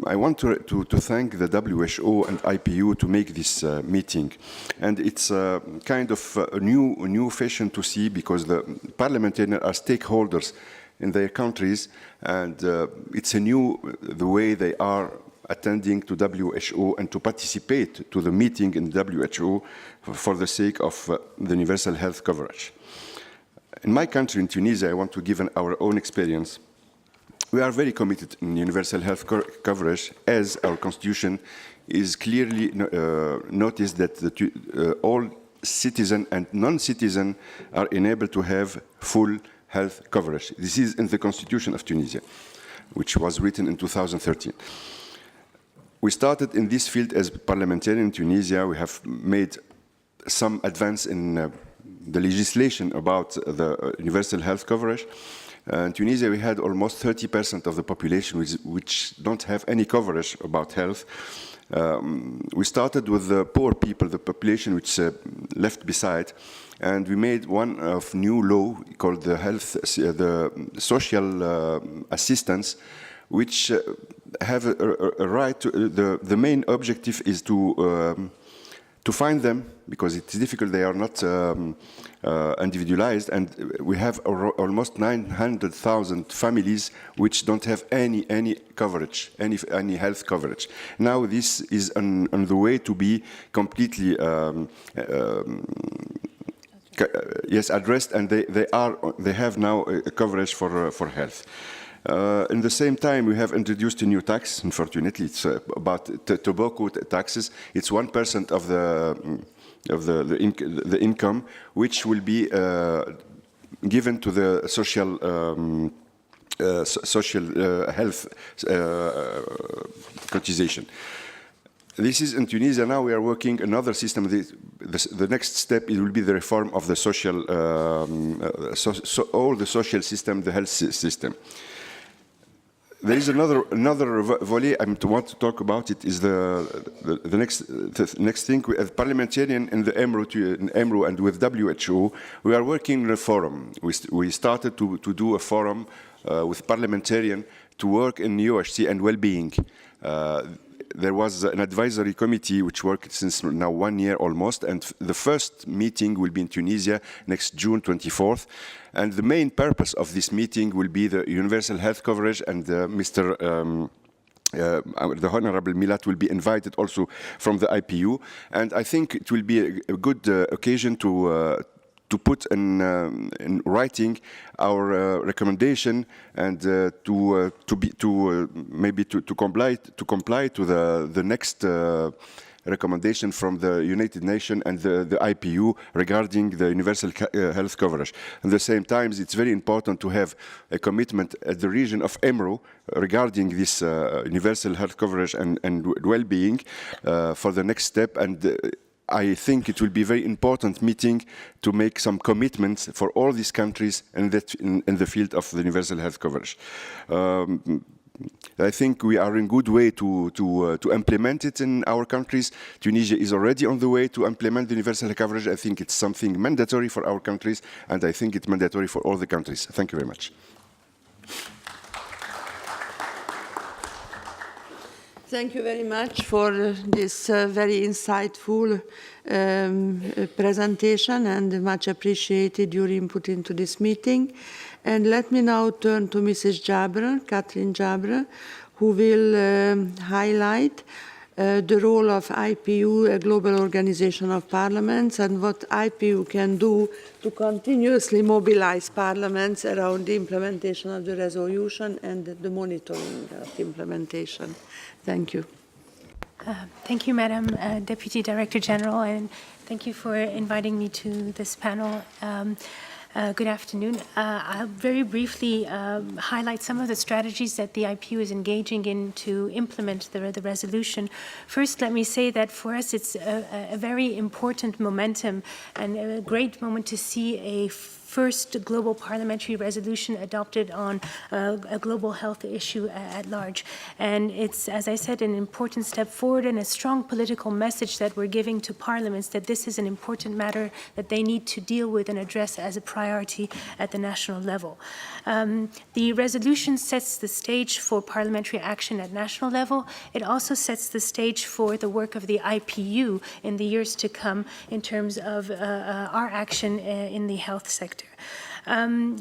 I want to thank the WHO and IPU to make this meeting. And it's kind of a new fashion to see, because the parliamentarians are stakeholders in their countries, and it's the way they are attending to WHO and to participate to the meeting in WHO for the sake of the universal health coverage. In my country, in Tunisia, I want to give our own experience. We are very committed in universal health coverage, as our constitution is clearly noticed that all citizens and non-citizens are enabled to have full health coverage. This is in the constitution of Tunisia, which was written in 2013. We started in this field as parliamentarian in Tunisia. We have made some advance in the legislation about the universal health coverage. In Tunisia, we had almost 30% of the population which don't have any coverage about health. We started with the poor people, the population which left beside, and we made one of new law called the social assistance, which have a right to, the main objective is to find them, because it's difficult, they are not individualized, and we have almost 900,000 families which don't have any coverage, any health coverage. Now this is on the way to be completely yes, addressed, and they have now a coverage for health. In the same time, we have introduced a new tax. Unfortunately, it's about tobacco taxes. It's 1% of the income, which will be given to the social health cotization. This is in Tunisia. Now we are working another system. The next step, it will be the reform of the social, all the social system, the health system. There is another volley I want to talk about. It is the next thing. As parliamentarian in the EMRO and with WHO, we are working in a forum. We started to do a forum with parliamentarian to work in UHC and well-being. There was an advisory committee which worked since now 1 year almost, and the first meeting will be in Tunisia next June 24th. And the main purpose of this meeting will be the universal health coverage, and the Honorable Milat will be invited also from the IPU. And I think it will be a good occasion to put in writing our recommendation, and maybe to comply to the next recommendation from the United Nations and the IPU regarding the universal health coverage. At the same time, it's very important to have a commitment at the region of EMRO regarding this universal health coverage and well-being for the next step. And I think it will be a very important meeting to make some commitments for all these countries in the field of the universal health coverage. I think we are in good way to implement it in our countries. Tunisia is already on the way to implement the universal health coverage. I think it's something mandatory for our countries, and I think it's mandatory for all the countries. Thank you very much. Thank you very much for this very insightful presentation, and much appreciated your input into this meeting. And let me now turn to Mrs. Jabr, Catherine Jabr, who will highlight the role of IPU, a global organization of parliaments, and what IPU can do to continuously mobilize parliaments around the implementation of the resolution and the monitoring of implementation. Thank you. Thank you, Madam Deputy Director General, and thank you for inviting me to this panel. Good afternoon. I'll very briefly highlight some of the strategies that the IPU is engaging in to implement the resolution. First, let me say that for us it's a very important momentum and a great moment to see a first global parliamentary resolution adopted on a global health issue at large. And it's, as I said, an important step forward and a strong political message that we're giving to parliaments that this is an important matter that they need to deal with and address as a priority at the national level. The resolution sets the stage for parliamentary action at national level. It also sets the stage for the work of the IPU in the years to come in terms of our action in the health sector.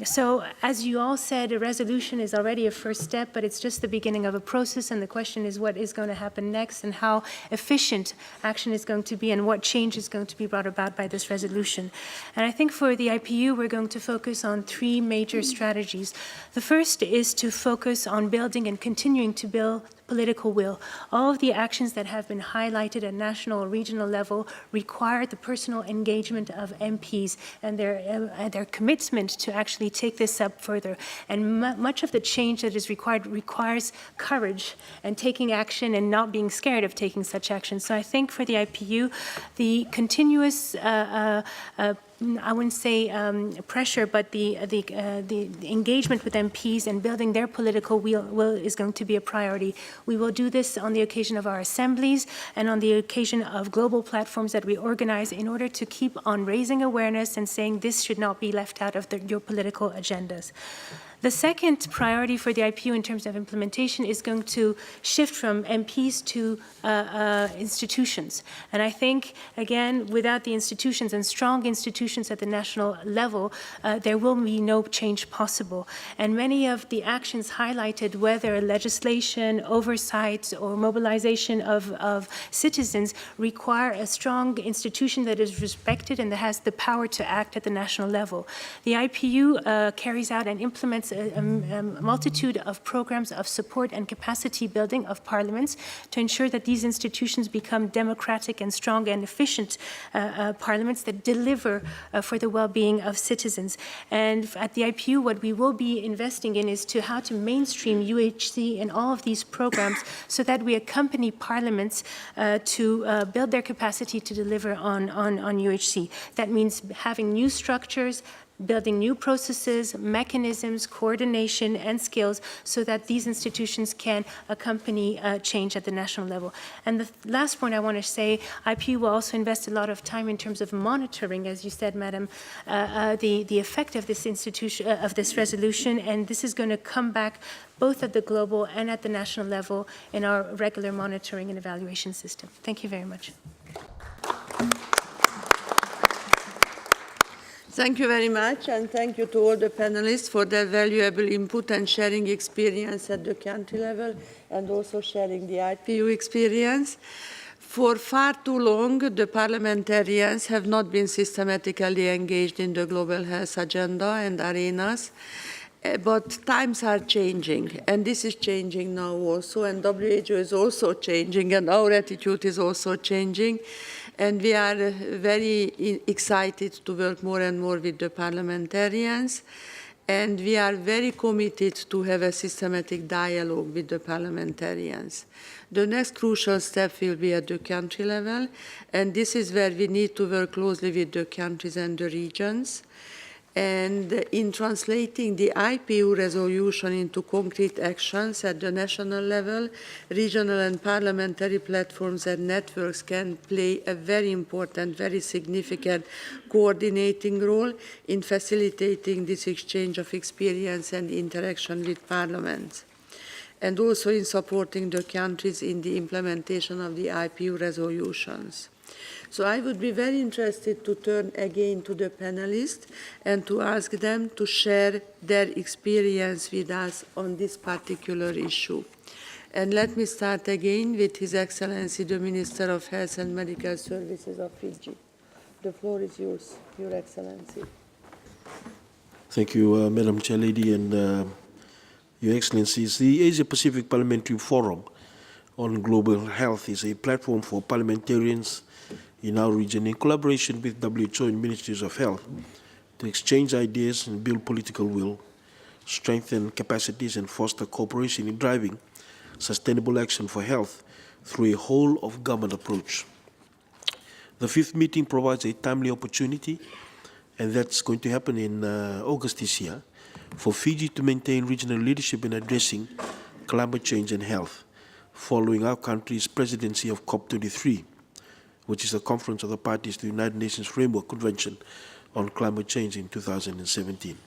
So, as you all said, a resolution is already a first step, but it's just the beginning of a process, and the question is what is going to happen next and how efficient action is going to be and what change is going to be brought about by this resolution. And I think for the IPU, we're going to focus on three major strategies. The first is to focus on building and continuing to build political will. All of the actions that have been highlighted at national or regional level require the personal engagement of MPs and their commitment to actually take this up further. And much of the change that is required requires courage and taking action and not being scared of taking such action. So I think for the IPU, the continuous I wouldn't say pressure, but the engagement with MPs and building their political will is going to be a priority. We will do this on the occasion of our assemblies and on the occasion of global platforms that we organize in order to keep on raising awareness and saying this should not be left out of your political agendas. The second priority for the IPU in terms of implementation is going to shift from MPs to institutions. And I think, again, without the institutions and strong institutions at the national level, there will be no change possible. And many of the actions highlighted, whether legislation, oversight, or mobilization of citizens, require a strong institution that is respected and that has the power to act at the national level. The IPU carries out and implements a multitude of programs of support and capacity building of parliaments to ensure that these institutions become democratic and strong and efficient parliaments that deliver for the well-being of citizens. And at the IPU, what we will be investing in is how to mainstream UHC in all of these programs so that we accompany parliaments to build their capacity to deliver on UHC. That means having new structures, building new processes, mechanisms, coordination, and skills so that these institutions can accompany change at the national level. And the last point I want to say, IPU will also invest a lot of time in terms of monitoring, as you said, Madam, the effect of this institution, of this resolution, and this is going to come back both at the global and at the national level in our regular monitoring and evaluation system. Thank you very much. Thank you very much, and thank you to all the panelists for their valuable input and sharing experience at the country level and also sharing the IPU experience. For far too long, the parliamentarians have not been systematically engaged in the global health agenda and arenas. But times are changing, and this is changing now also, and WHO is also changing, and our attitude is also changing. And we are very excited to work more and more with the parliamentarians, and we are very committed to have a systematic dialogue with the parliamentarians. The next crucial step will be at the country level, and this is where we need to work closely with the countries and the regions. And in translating the IPU resolution into concrete actions at the national level, regional and parliamentary platforms and networks can play a very important, very significant coordinating role in facilitating this exchange of experience and interaction with parliaments, and also in supporting the countries in the implementation of the IPU resolutions. So I would be very interested to turn again to the panelists and to ask them to share their experience with us on this particular issue. And let me start again with His Excellency, the Minister of Health and Medical Services of Fiji. The floor is yours, Your Excellency. Thank you, Madam Chairlady and Your Excellencies. The Asia-Pacific Parliamentary Forum on Global Health is a platform for parliamentarians in our region, in collaboration with WHO and Ministries of Health, to exchange ideas and build political will, strengthen capacities and foster cooperation in driving sustainable action for health through a whole-of-government approach. The fifth meeting provides a timely opportunity, and that's going to happen in August this year, for Fiji to maintain regional leadership in addressing climate change and health, following our country's presidency of COP23, which is a conference of the parties to the United Nations Framework Convention on Climate Change in 2017.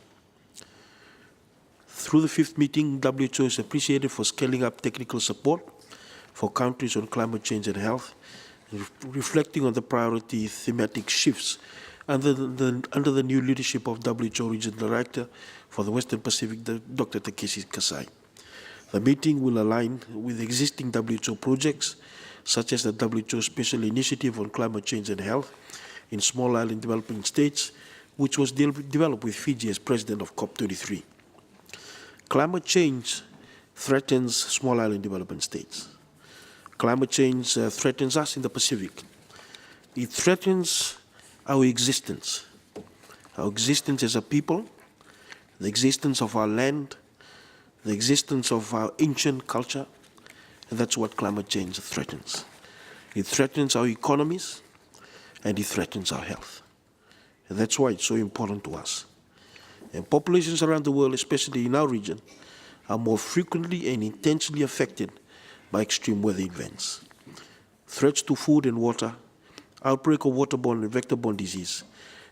Through the fifth meeting, WHO is appreciated for scaling up technical support for countries on climate change and health, reflecting on the priority thematic shifts under the new leadership of WHO Regional Director for the Western Pacific, Dr. Takeshi Kasai. The meeting will align with existing WHO projects, such as the WHO Special Initiative on Climate Change and Health in Small Island Developing States, which was developed with Fiji as president of COP23. Climate change threatens small island development states. Climate change threatens us in the Pacific. It threatens our existence as a people, the existence of our land, the existence of our ancient culture, and that's what climate change threatens. It threatens our economies, and it threatens our health. And that's why it's so important to us. And populations around the world, especially in our region, are more frequently and intensely affected by extreme weather events. Threats to food and water, outbreak of waterborne and vector-borne disease,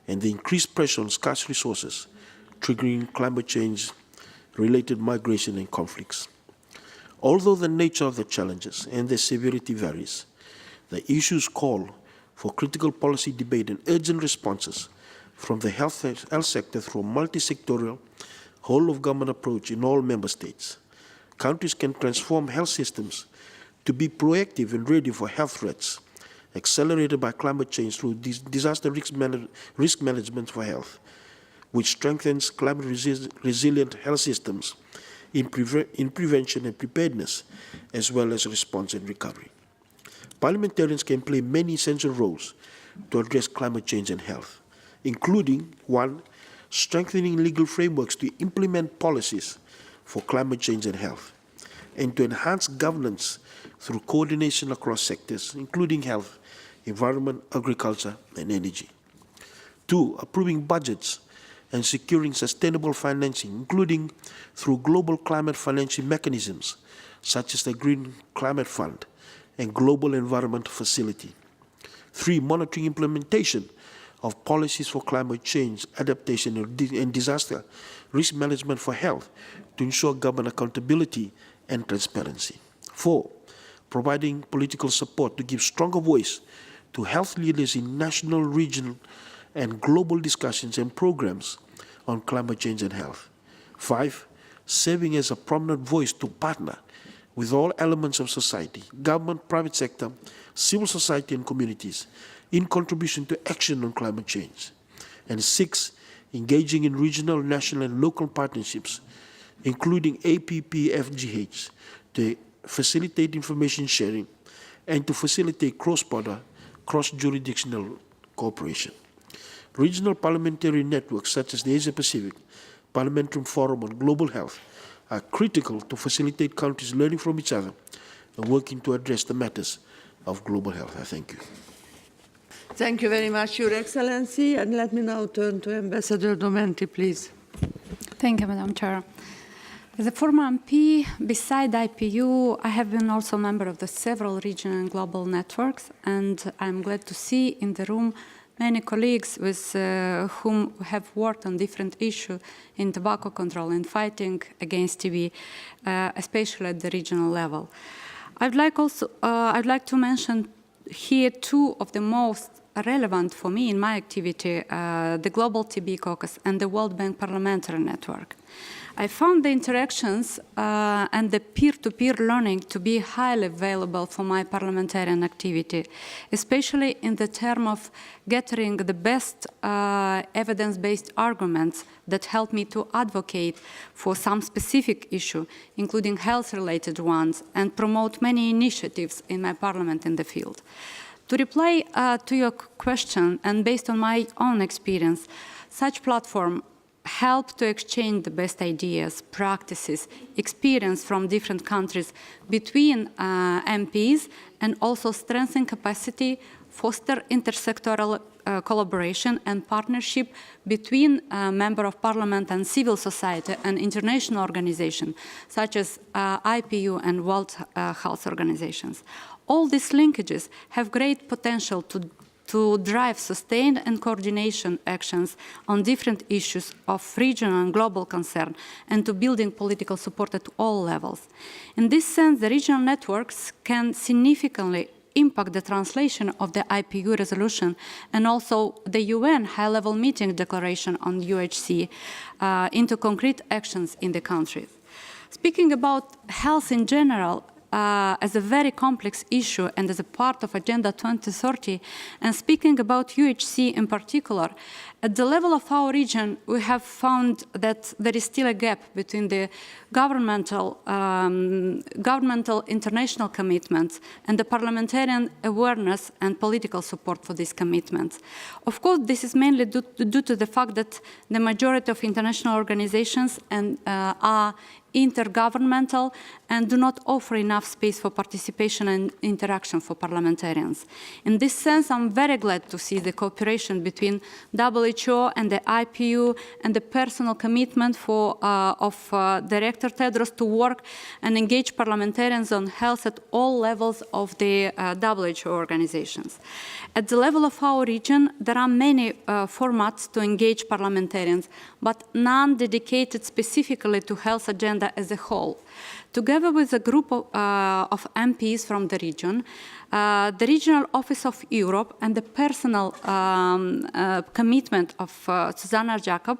and the increased pressure on scarce resources, triggering climate change-related migration and conflicts. Although the nature of the challenges and their severity varies, the issues call for critical policy debate and urgent responses from the health sector through a multi-sectoral, whole-of-government approach in all member states. Countries can transform health systems to be proactive and ready for health threats, accelerated by climate change through disaster risk management for health, which strengthens climate-resilient health systems in prevention and preparedness, as well as response and recovery. Parliamentarians can play many essential roles to address climate change and health, including, 1, strengthening legal frameworks to implement policies for climate change and health, and to enhance governance through coordination across sectors, including health, environment, agriculture, and energy. 2, approving budgets and securing sustainable financing, including through global climate financing mechanisms, such as the Green Climate Fund and Global Environment Facility. 3, monitoring implementation of policies for climate change, adaptation, and disaster risk management for health to ensure government accountability and transparency. 4, providing political support to give stronger voice to health leaders in national, regional, and global discussions and programs on climate change and health. 5, serving as a prominent voice to partner with all elements of society, government, private sector, civil society, and communities in contribution to action on climate change. And 6, engaging in regional, national, and local partnerships, including APPFGH, to facilitate information sharing and to facilitate cross-border, cross-jurisdictional cooperation. Regional parliamentary networks such as the Asia-Pacific Parliamentary Forum on Global Health are critical to facilitate countries learning from each other and working to address the matters of global health. I thank you. Thank you very much, Your Excellency. And let me now turn to Ambassador Domenti, please. Thank you, Madam Chair. As a former MP, beside IPU, I have been also a member of the several regional and global networks, and I'm glad to see in the room many colleagues with whom have worked on different issues in tobacco control and fighting against TB, especially at the regional level. I'd like to mention here two of the most relevant for me in my activity, the Global TB Caucus and the World Bank Parliamentary Network. I found the interactions and the peer-to-peer learning to be highly valuable for my parliamentarian activity, especially in the term of gathering the best evidence-based arguments that help me to advocate for some specific issue, including health-related ones, and promote many initiatives in my parliament in the field. To reply to your question, and based on my own experience, such platform help to exchange the best ideas, practices, experience from different countries between MPs, and also strengthen capacity, foster intersectoral collaboration and partnership between Member of Parliament and civil society and international organizations, such as IPU and World Health Organizations. All these linkages have great potential to drive sustained and coordination actions on different issues of regional and global concern, and to building political support at all levels. In this sense, the regional networks can significantly impact the translation of the IPU resolution and also the UN high-level meeting declaration on UHC into concrete actions in the countries. Speaking about health in general, as a very complex issue and as a part of Agenda 2030, and speaking about UHC in particular, at the level of our region, we have found that there is still a gap between the governmental international commitments and the parliamentarian awareness and political support for these commitments. Of course, this is mainly due to the fact that the majority of international organizations are intergovernmental and do not offer enough space for participation and interaction for parliamentarians. In this sense, I'm very glad to see the cooperation between WHO and the IPU and the personal commitment of Director Tedros to work and engage parliamentarians on health at all levels of the WHO organizations. At the level of our region, there are many formats to engage parliamentarians, but none dedicated specifically to health agenda as a whole. Together with a group of MPs from the region, the Regional Office of Europe and the personal commitment of Susanna Jacob,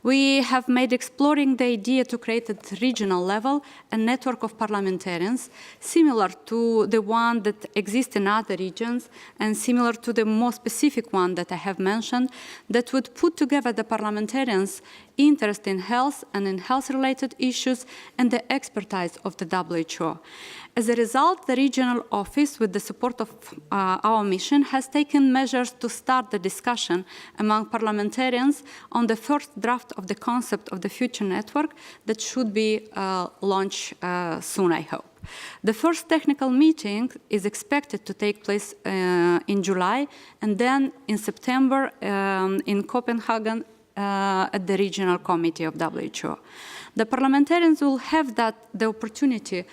we have made exploring the idea to create at regional level a network of parliamentarians similar to the one that exists in other regions and similar to the more specific one that I have mentioned, that would put together the parliamentarians' interest in health and in health-related issues and the expertise of the WHO. As a result, the regional office, with the support of our mission, has taken measures to start the discussion among parliamentarians on the first draft of the concept of the future network that should be launched soon, I hope. The first technical meeting is expected to take place in July, and then in September in Copenhagen at the regional committee of WHO. The parliamentarians will have the opportunity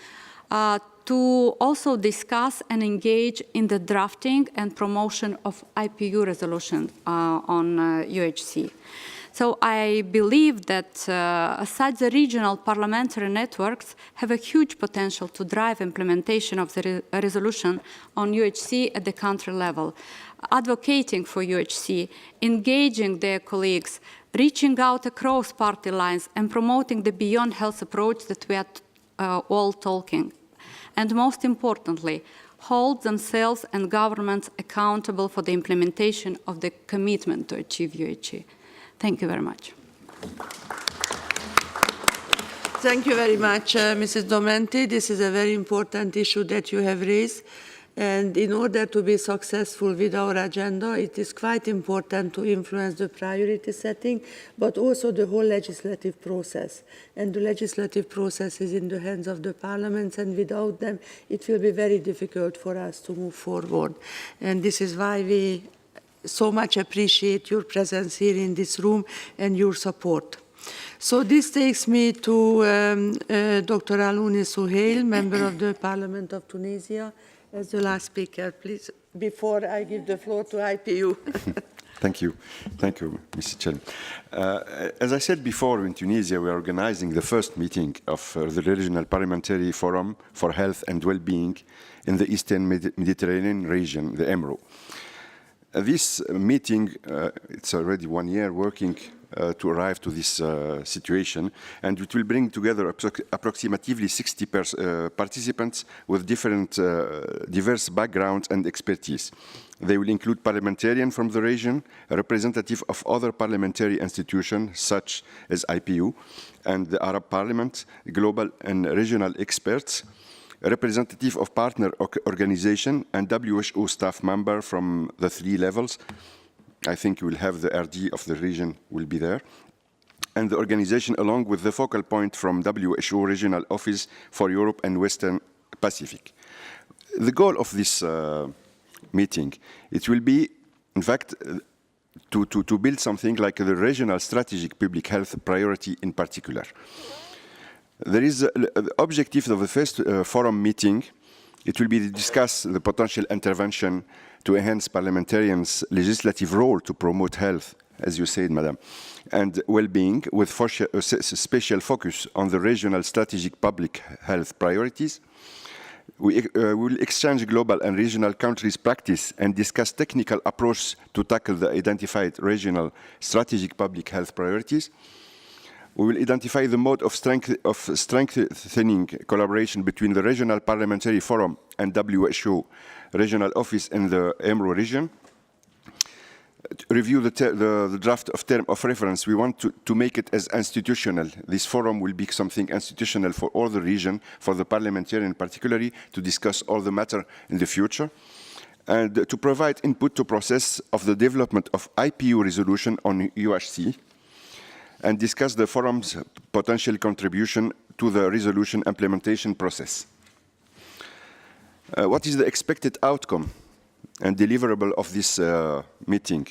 to also discuss and engage in the drafting and promotion of IPU resolution on UHC. So I believe that such the regional parliamentary networks have a huge potential to drive implementation of the resolution on UHC at the country level, advocating for UHC, engaging their colleagues, reaching out across party lines and promoting the beyond health approach that we are all talking. And most importantly, hold themselves and governments accountable for the implementation of the commitment to achieve UHC. Thank you very much. Thank you very much, Mrs. Domenti. This is a very important issue that you have raised. And in order to be successful with our agenda, it is quite important to influence the priority setting, but also the whole legislative process. And the legislative process is in the hands of the parliaments, and without them, it will be very difficult for us to move forward. And this is why we so much appreciate your presence here in this room and your support. So this takes me to Dr. Alouni Souhail, member of the Parliament of Tunisia, as the last speaker, please, before I give the floor to IPU. Thank you. Thank you, Mr. Chairman. As I said before, in Tunisia, we are organizing the first meeting of the Regional Parliamentary Forum for Health and Well-being in the Eastern Mediterranean region, the EMRO. This meeting, it's already 1 year working to arrive to this situation, and it will bring together approximately 60 participants with different diverse backgrounds and expertise. They will include parliamentarians from the region, a representative of other parliamentary institutions such as IPU and the Arab Parliament, global and regional experts, a representative of partner organization and WHO staff member from the 3 levels. I think you will have the RD of the region will be there. And the organization along with the focal point from WHO Regional Office for Europe and Western Pacific. The goal of this meeting, it will be, in fact, to build something like the regional strategic public health priority in particular. There is the objective of the first forum meeting. It will be to discuss the potential intervention to enhance parliamentarians' legislative role to promote health, as you said, Madam, and well-being, with special focus on the regional strategic public health priorities. We will exchange global and regional countries' practice and discuss technical approaches to tackle the identified regional strategic public health priorities. We will identify the mode of strengthening collaboration between the Regional Parliamentary Forum and WHO Regional Office in the EMRO region. Review the draft of term of reference. We want to make it as institutional. This forum will be something institutional for all the region, for the parliamentarian particularly, to discuss all the matter in the future, and to provide input to process of the development of IPU resolution on UHC, and discuss the forum's potential contribution to the resolution implementation process. What is the expected outcome and deliverable of this meeting?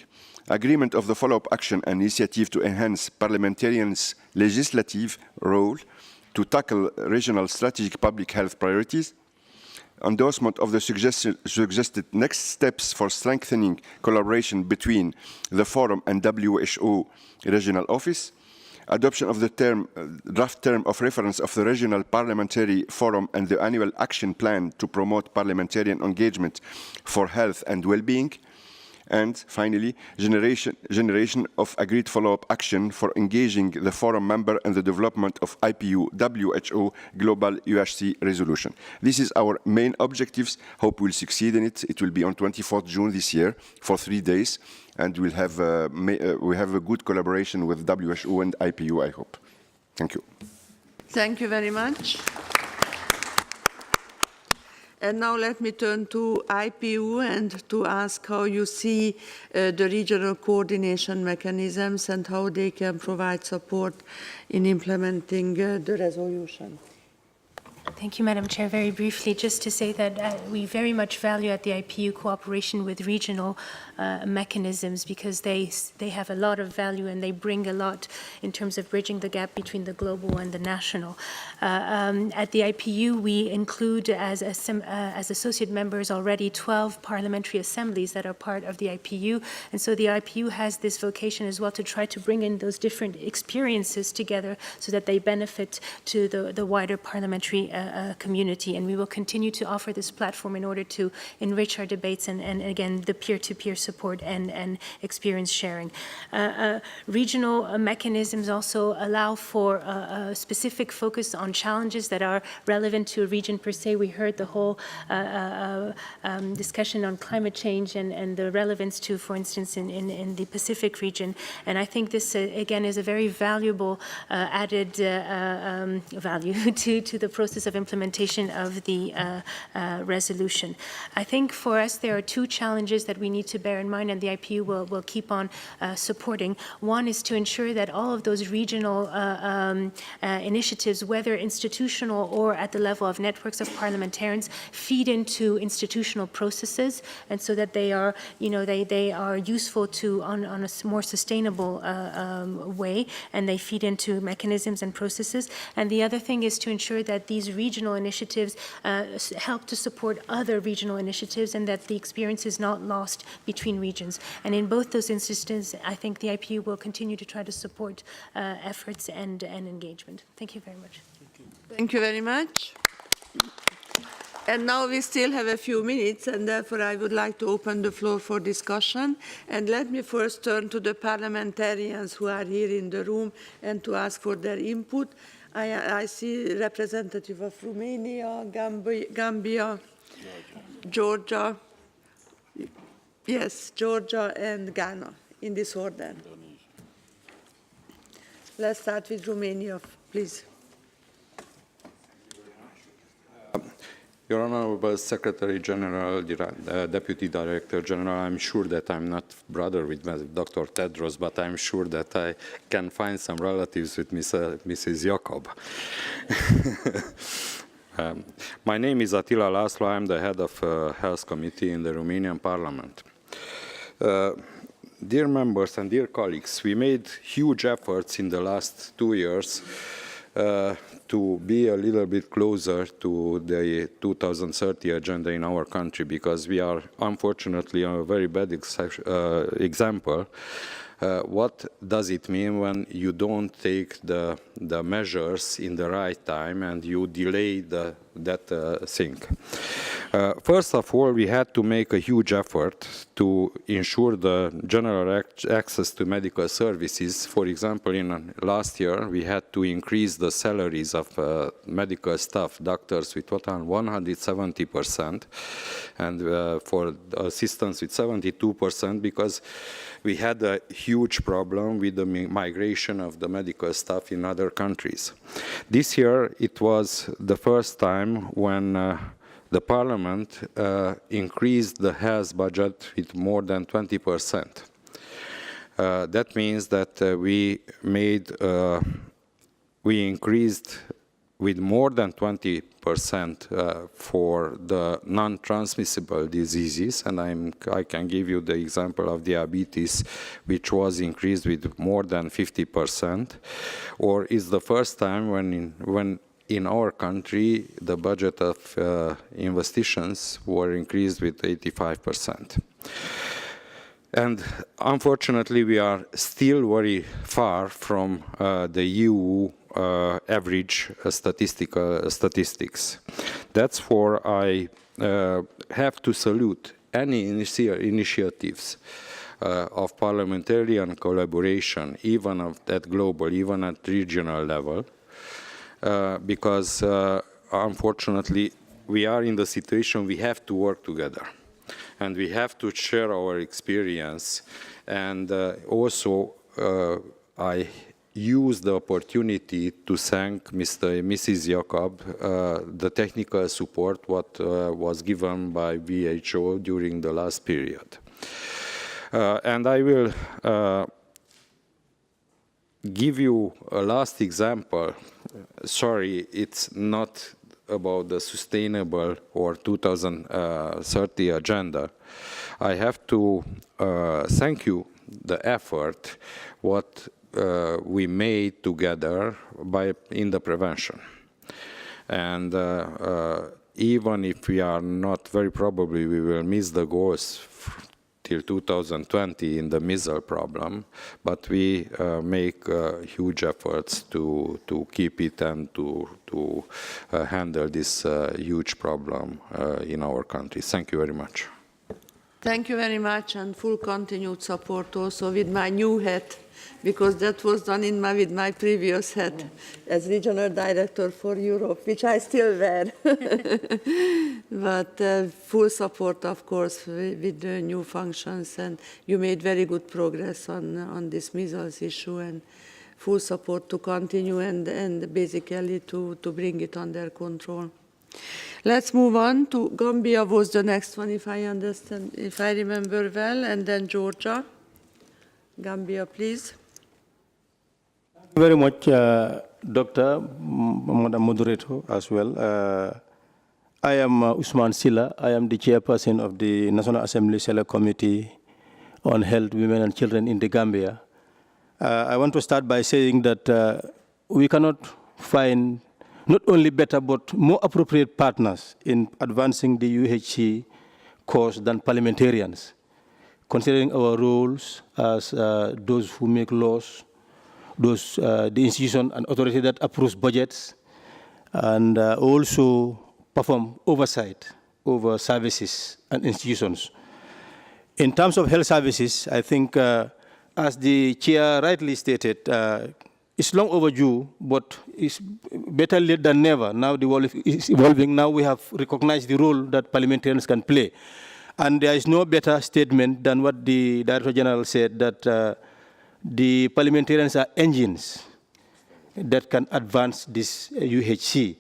Agreement of the follow-up action and initiative to enhance parliamentarians' legislative role to tackle regional strategic public health priorities, endorsement of the suggested next steps for strengthening collaboration between the Forum and WHO Regional Office, adoption of the draft term of reference of the Regional Parliamentary Forum and the annual action plan to promote parliamentarian engagement for health and well-being, and finally, generation of agreed follow-up action for engaging the Forum member in the development of IPU WHO Global UHC resolution. This is our main objectives. Hope we'll succeed in it. It will be on 24th June this year for 3 days, and we have a good collaboration with WHO and IPU, I hope. Thank you. Thank you very much. And now let me turn to IPU and to ask how you see the regional coordination mechanisms and how they can provide support in implementing the resolution. Thank you, Madam Chair. Very briefly, just to say that we very much value at the IPU cooperation with regional mechanisms, because they have a lot of value and they bring a lot in terms of bridging the gap between the global and the national. At the IPU, we include as associate members already 12 parliamentary assemblies that are part of the IPU, and so the IPU has this vocation as well to try to bring in those different experiences together so that they benefit to the wider parliamentary community, and we will continue to offer this platform in order to enrich our debates and again, the peer-to-peer support and experience sharing. Regional mechanisms also allow for a specific focus on challenges that are relevant to a region per se. We heard the whole discussion on climate change and the relevance to, for instance, in the Pacific region, and I think this again is a very valuable added value to the process of implementation of the resolution. I think for us there are two challenges that we need to bear in mind, and the IPU will keep on supporting. One is to ensure that all of those regional initiatives, whether institutional or at the level of networks of parliamentarians, feed into institutional processes, and so that they are, they are useful to on a more sustainable way, and they feed into mechanisms and processes. And the other thing is to ensure that these regional initiatives help to support other regional initiatives, and that the experience is not lost between regions. And in both those instances, I think the IPU will continue to try to support efforts and engagement. Thank you very much. Thank you very much. And now we still have a few minutes, and therefore I would like to open the floor for discussion. And let me first turn to the parliamentarians who are here in the room and to ask for their input. I see representative of Romania, Gambia, Georgia. Yes, Georgia and Ghana, in this order. Let's start with Romania, please. Your Honorable Secretary General, Deputy Director General, I'm sure that I'm not brother with Dr. Tedros, but I'm sure that I can find some relatives with Mrs. Jakob. My name is Attila László. I'm the head of Health Committee in the Romanian Parliament. Dear members and dear colleagues, we made huge efforts in the last 2 years to be a little bit closer to the 2030 agenda in our country, because we are unfortunately a very bad example. What does it mean when you don't take the measures in the right time and you delay that thing? First of all, we had to make a huge effort to ensure the general access to medical services. For example, in last year, we had to increase the salaries of medical staff, doctors with total 170%, and for assistants with 72%, because we had a huge problem with the migration of the medical staff in other countries. This year, it was the first time when the Parliament increased the health budget with more than 20%. That means that we increased with more than 20% for the non-transmissible diseases, and I can give you the example of diabetes, which was increased with more than 50%, or is the first time when in our country, the budget of investigations were increased with 85%. And unfortunately, we are still very far from the EU average statistics. That's why I have to salute any initiatives of parliamentarian collaboration, even at global, even at regional level. Because unfortunately, we are in the situation we have to work together, and we have to share our experience. And also, I use the opportunity to thank Mr. and Mrs. Jakob, the technical support what was given by WHO during the last period. And I will give you a last example. Sorry, it's not about the sustainable or 2030 agenda. I have to thank you the effort what we made together in the prevention. And even if we are not, very probably we will miss the goals till 2020 in the missile problem, but we make huge efforts to keep it and to handle this huge problem in our country. Thank you very much. Thank you very much, and full continued support also with my new hat, because that was done with my previous hat as Regional Director for Europe, which I still wear. But full support, of course, with the new functions, and you made very good progress on this measles issue, and full support to continue and basically to bring it under control. Let's move on to Gambia was the next one, if I remember well, and then Georgia. Gambia, please. Thank you very much, Dr. Madam Moderator, as well. I am Usman Silla. I am the chairperson of the National Assembly Select Committee on Health, Women and Children in the Gambia. I want to start by saying that we cannot find not only better but more appropriate partners in advancing the UHC cause than parliamentarians, considering our roles as those who make laws, the institution and authority that approves budgets, and also perform oversight over services and institutions. In terms of health services, I think, as the chair rightly stated, it's long overdue, but it's better late than never. Now the world is evolving. Now we have recognized the role that parliamentarians can play. And there is no better statement than what the Director General said, that the parliamentarians are engines that can advance this UHC.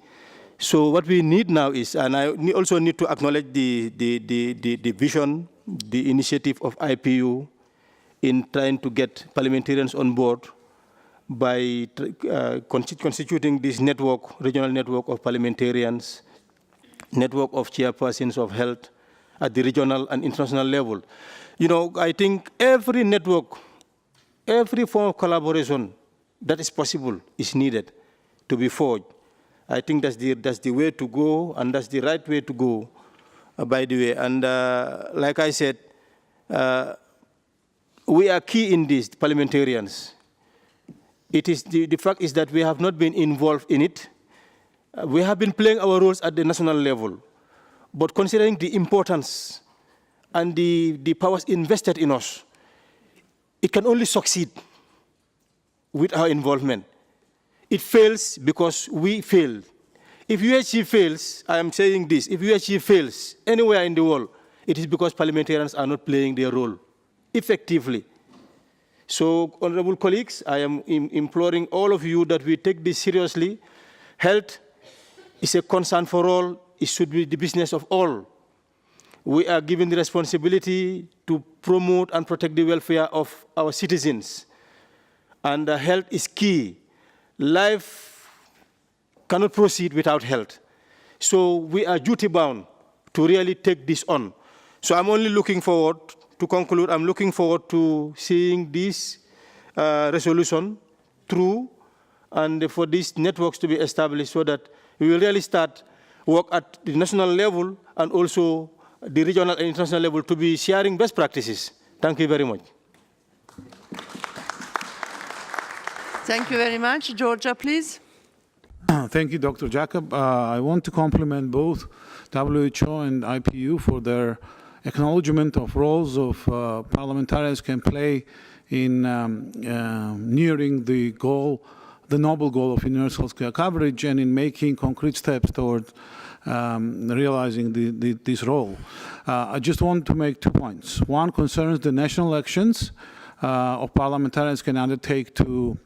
So what we need now is, and I also need to acknowledge the vision, the initiative of IPU in trying to get parliamentarians on board by constituting this network, regional network of parliamentarians, network of chairpersons of health at the regional and international level. You know, I think every network, every form of collaboration that is possible is needed to be forged. I think that's the way to go, and that's the right way to go, by the way. And like I said, we are key in this, parliamentarians. It is the fact is that we have not been involved in it. We have been playing our roles at the national level, But considering the importance and the powers invested in us, it can only succeed with our involvement. It fails because we fail. If WHA fails, I am saying this, if WHA fails anywhere in the world, it is because parliamentarians are not playing their role effectively. So, honorable colleagues, I am imploring all of you that we take this seriously. Health is a concern for all. It should be the business of all. We are given the responsibility to promote and protect the welfare of our citizens. And health is key. Life cannot proceed without health. So we are duty-bound to really take this on. So I'm only looking forward, to conclude, I'm looking forward to seeing this resolution through and for these networks to be established so that we will really start work at the national level and also the regional and international level to be sharing best practices. Thank you very much. Thank you very much. Georgia, please. Thank you, Dr. Jacob. I want to compliment both WHO and IPU for their acknowledgement of roles of parliamentarians can play in nearing the goal, the noble goal of universal health care coverage and in making concrete steps toward realizing this role. I just want to make 2 points. One concerns the national elections of parliamentarians can undertake to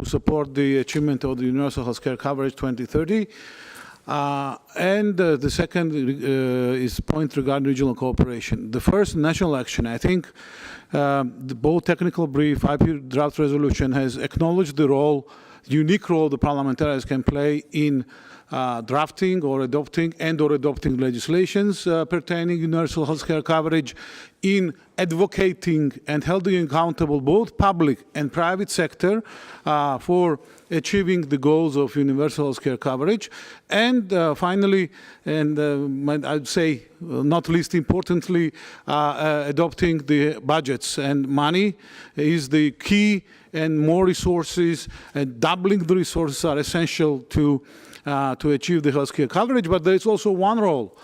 support the achievement of the universal health care coverage 2030. And the second is point regarding regional cooperation. The first, national action. I think the both technical brief, IPU draft resolution has acknowledged the role, the unique role the parliamentarians can play in drafting or adopting legislations pertaining universal health care coverage, in advocating and holding accountable both public and private sector for achieving the goals of universal health care coverage. And finally, and I'd say not least importantly, adopting the budgets and money is the key, and more resources and doubling the resources are essential to achieve the health care coverage. But there is also one role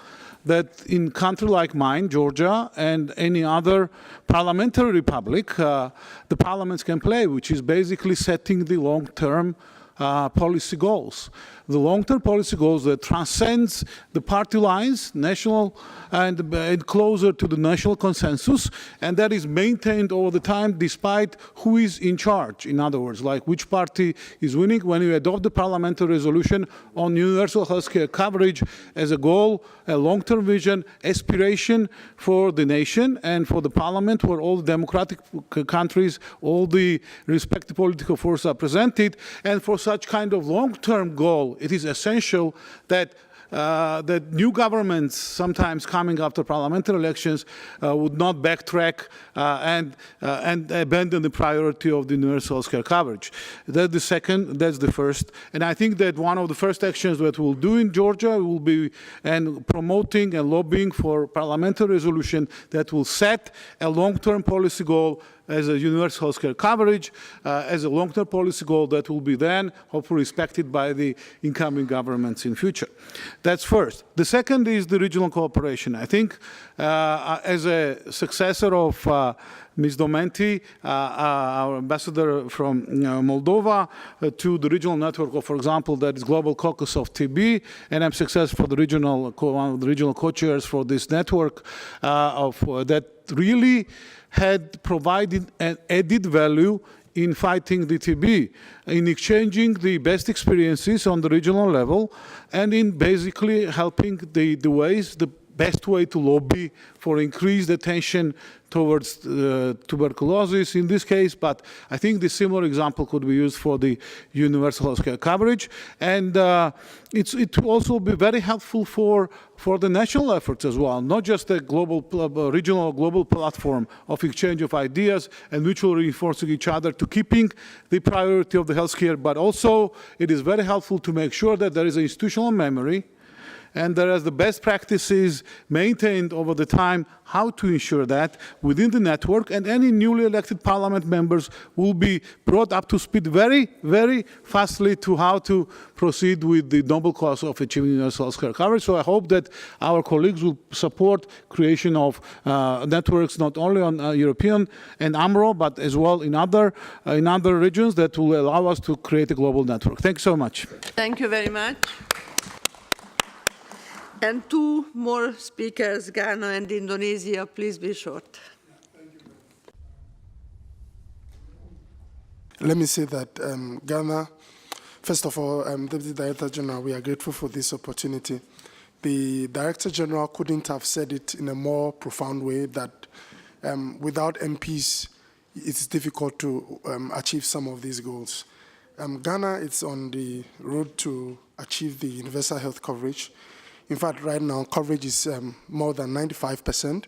that in a country like mine, Georgia, and any other parliamentary republic, the parliaments can play, which is basically setting the long-term policy goals. The long-term policy goals that transcends the party lines, national, and closer to the national consensus, and that is maintained all the time despite who is in charge. In other words, like which party is winning. When you adopt the parliamentary resolution on universal health care coverage as a goal, a long-term vision, aspiration for the nation and for the parliament, where all the democratic countries, all the respective political forces are presented, and for such kind of long-term goal, it is essential that that new governments, sometimes coming after parliamentary elections, would not backtrack and abandon the priority of the universal health care coverage. That's the second, that's the first. And I think that one of the first actions that we'll do in Georgia will be promoting and lobbying for parliamentary resolution that will set a long-term policy goal as a universal health care coverage, as a long-term policy goal that will be then hopefully respected by the incoming governments in future. That's first. The second is the regional cooperation. I think as a successor of Ms. Domenti, our ambassador from Moldova, to the regional network of, for example, that is Global Caucus of TB, and I'm successful for the regional, one of the regional co-chairs for this network that really had provided an added value in fighting the TB, in exchanging the best experiences on the regional level, and in basically helping the best way to lobby for increased attention towards tuberculosis in this case, but I think the similar example could be used for the universal health care coverage. And it will also be very helpful for the national efforts as well, not just a global, regional, global platform of exchange of ideas and mutually reinforcing each other to keeping the priority of the healthcare, but also it is very helpful to make sure that there is an institutional memory and there is the best practices maintained over the time, how to ensure that within the network, and any newly elected parliament members will be brought up to speed very, very fastly to how to proceed with the noble cause of achieving universal healthcare coverage. So I hope that our colleagues will support creation of networks not only on European and AMRO, but as well in other regions that will allow us to create a global network. Thank you so much. Thank you very much. And two more speakers, Ghana and Indonesia. Please be short. Let me say that Ghana, first of all, Deputy Director General, we are grateful for this opportunity. The Director General couldn't have said it in a more profound way that without MPs, it's difficult to achieve some of these goals. Ghana is on the road to achieve the universal health coverage. In fact, right now, coverage is more than 95%.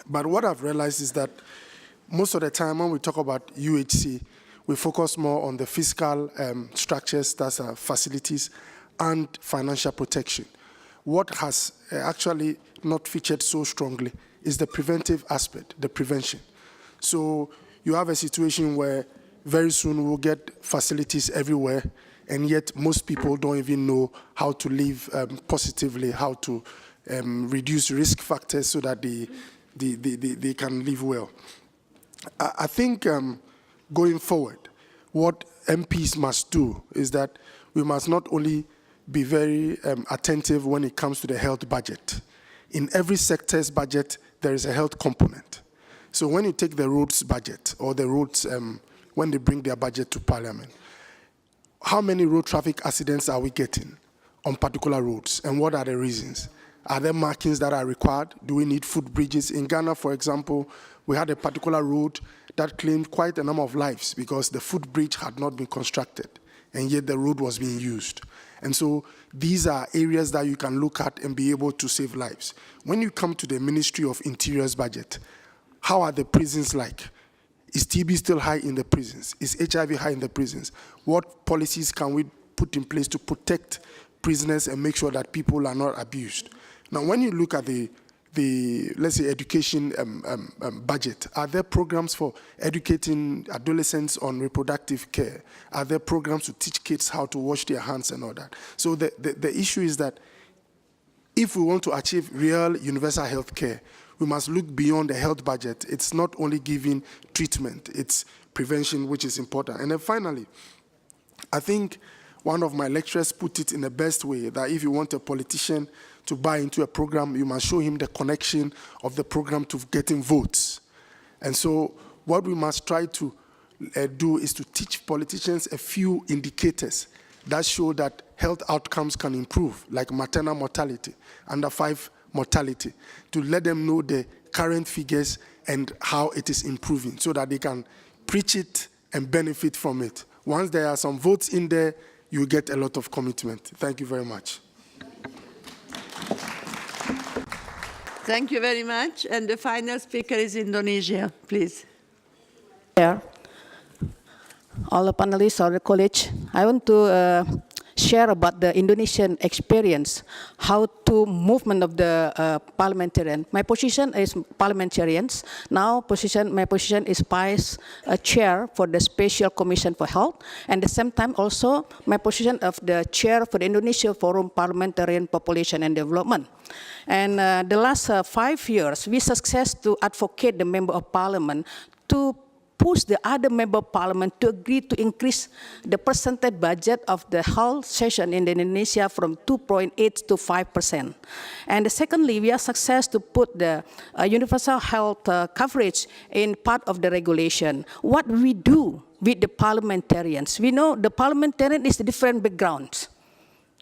But what I've realized is that most of the time when we talk about UHC, we focus more on the fiscal structures, that's facilities, and financial protection. What has actually not featured so strongly is the preventive aspect, the prevention. So you have a situation where very soon we'll get facilities everywhere, and yet most people don't even know how to live positively, how to reduce risk factors so that they can live well. I think going forward, what MPs must do is that we must not only be very attentive when it comes to the health budget. In every sector's budget, there is a health component. So when you take the roads budget, or the roads, when they bring their budget to Parliament, how many road traffic accidents are we getting on particular roads, and what are the reasons? Are there markings that are required? Do we need footbridges? In Ghana, for example, we had a particular road that claimed quite a number of lives because the footbridge had not been constructed, and yet the road was being used. And so these are areas that you can look at and be able to save lives. When you come to the Ministry of Interior's budget, how are the prisons like? Is TB still high in the prisons? Is HIV high in the prisons? What policies can we put in place to protect prisoners and make sure that people are not abused? Now, when you look at the let's say, education budget, are there programs for educating adolescents on reproductive care? Are there programs to teach kids how to wash their hands and all that? So the issue is that if we want to achieve real universal health care, we must look beyond the health budget. It's not only giving treatment, it's prevention, which is important. And then finally, I think one of my lecturers put it in the best way, that if you want a politician to buy into a program, you must show him the connection of the program to getting votes. And so what we must try to do is to teach politicians a few indicators that show that health outcomes can improve, like maternal mortality, under 5 mortality, to let them know the current figures and how it is improving so that they can preach it and benefit from it. Once there are some votes in there, you get a lot of commitment. Thank you very much. Thank you very much. And the final speaker is Indonesia, please. All the panelists or the college, I want to share about the Indonesian experience, how to movement of the parliamentarian. My position is parliamentarians. Now my position is vice chair for the Special Commission for Health, and at the same time also my position of the chair for the Indonesia Forum Parliamentarian Population and Development. And the last 5 years, we success to advocate the member of parliament to push the other member of parliament to agree to increase the percentage budget of the health session in Indonesia from 2.8 to 5%. And secondly, we are success to put the universal health coverage in part of the regulation. What we do with the parliamentarians, we know the parliamentarian is different backgrounds.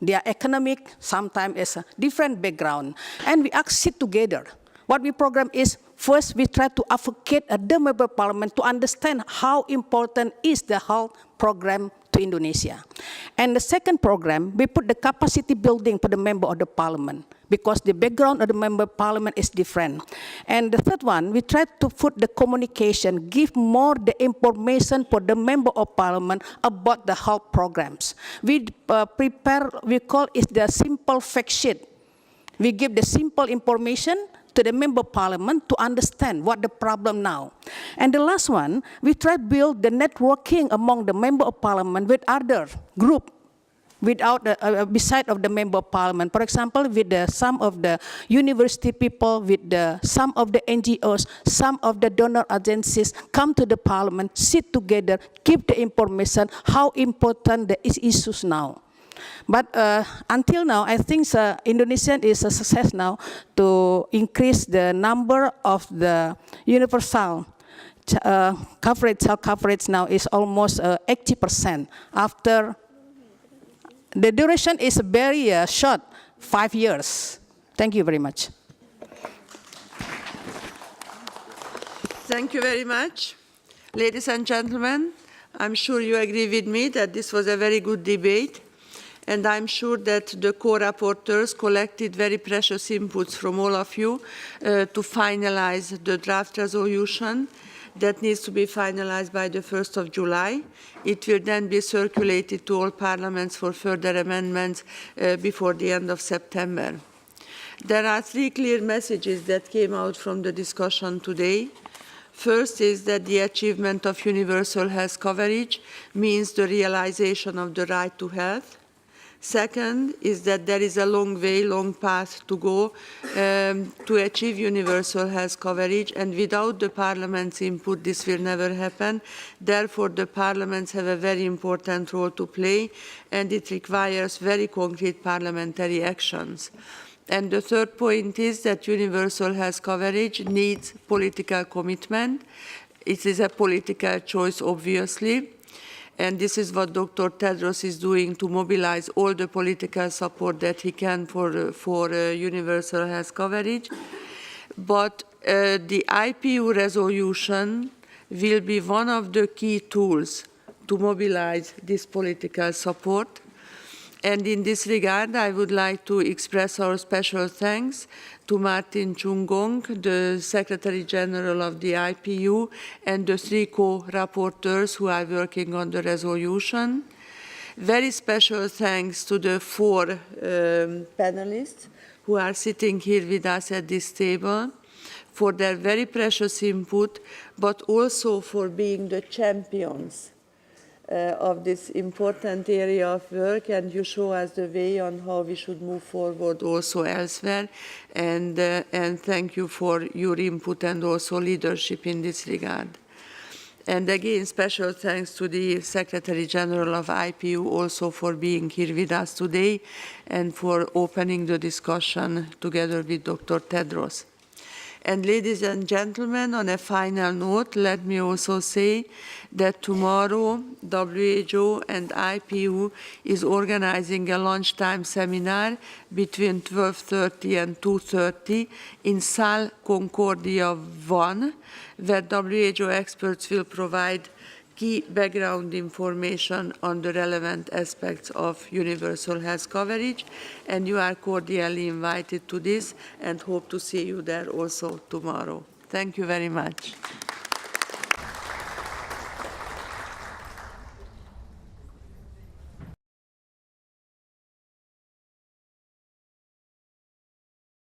They are economic, sometimes is a different background, and we sit together. What we program is First, we try to advocate the member parliament to understand how important is the health program to Indonesia. And the second program, we put the capacity building for the member of the parliament, because the background of the member of parliament is different. And the third one, we try to put the communication, give more the information for the member of parliament about the health programs. We prepare, we call it the simple fact sheet. We give the simple information to the member of parliament to understand what the problem now. And the last one, we try to build the networking among the member of parliament with other group without beside of the member of parliament. For example, with some of the university people, with some of the NGOs, some of the donor agencies come to the parliament, sit together, give the information how important the issues now. But until now, I think Indonesia is a success now to increase the number of the universal coverage. Health coverage now is almost 80%. After the duration is very short, 5 years. Thank you very much. Thank you very much. Ladies and gentlemen, I'm sure you agree with me that this was a very good debate. And I'm sure that the co-rapporteurs collected very precious inputs from all of you to finalize the draft resolution that needs to be finalized by the 1st of July. It will then be circulated to all parliaments for further amendments before the end of September. There are 3 clear messages that came out from the discussion today. First is that the achievement of universal health coverage means the realization of the right to health. Second is that there is a long path to go to achieve universal health coverage, and without the Parliament's input, this will never happen. Therefore, the Parliaments have a very important role to play, and it requires very concrete parliamentary actions. And the third point is that universal health coverage needs political commitment. It is a political choice, obviously. And this is what Dr. Tedros is doing to mobilize all the political support that he can for universal health coverage. But the IPU resolution will be one of the key tools to mobilize this political support. And in this regard, I would like to express our special thanks to Martin Chungong, the Secretary General of the IPU, and the 3 co-rapporteurs who are working on the resolution. Very special thanks to the 4 panelists who are sitting here with us at this table for their very precious input, but also for being the champions of this important area of work, and you show us the way on how we should move forward also elsewhere. And thank you for your input and also leadership in this regard. And again, special thanks to the Secretary General of IPU also for being here with us today and for opening the discussion together with Dr. Tedros. And ladies and gentlemen, on a final note, let me also say that tomorrow WHO and IPU is organizing a lunchtime seminar between 12:30 and 2:30 in Salle Concordia 1, where WHO experts will provide key background information on the relevant aspects of universal health coverage, and you are cordially invited to this and hope to see you there also tomorrow. Thank you very much.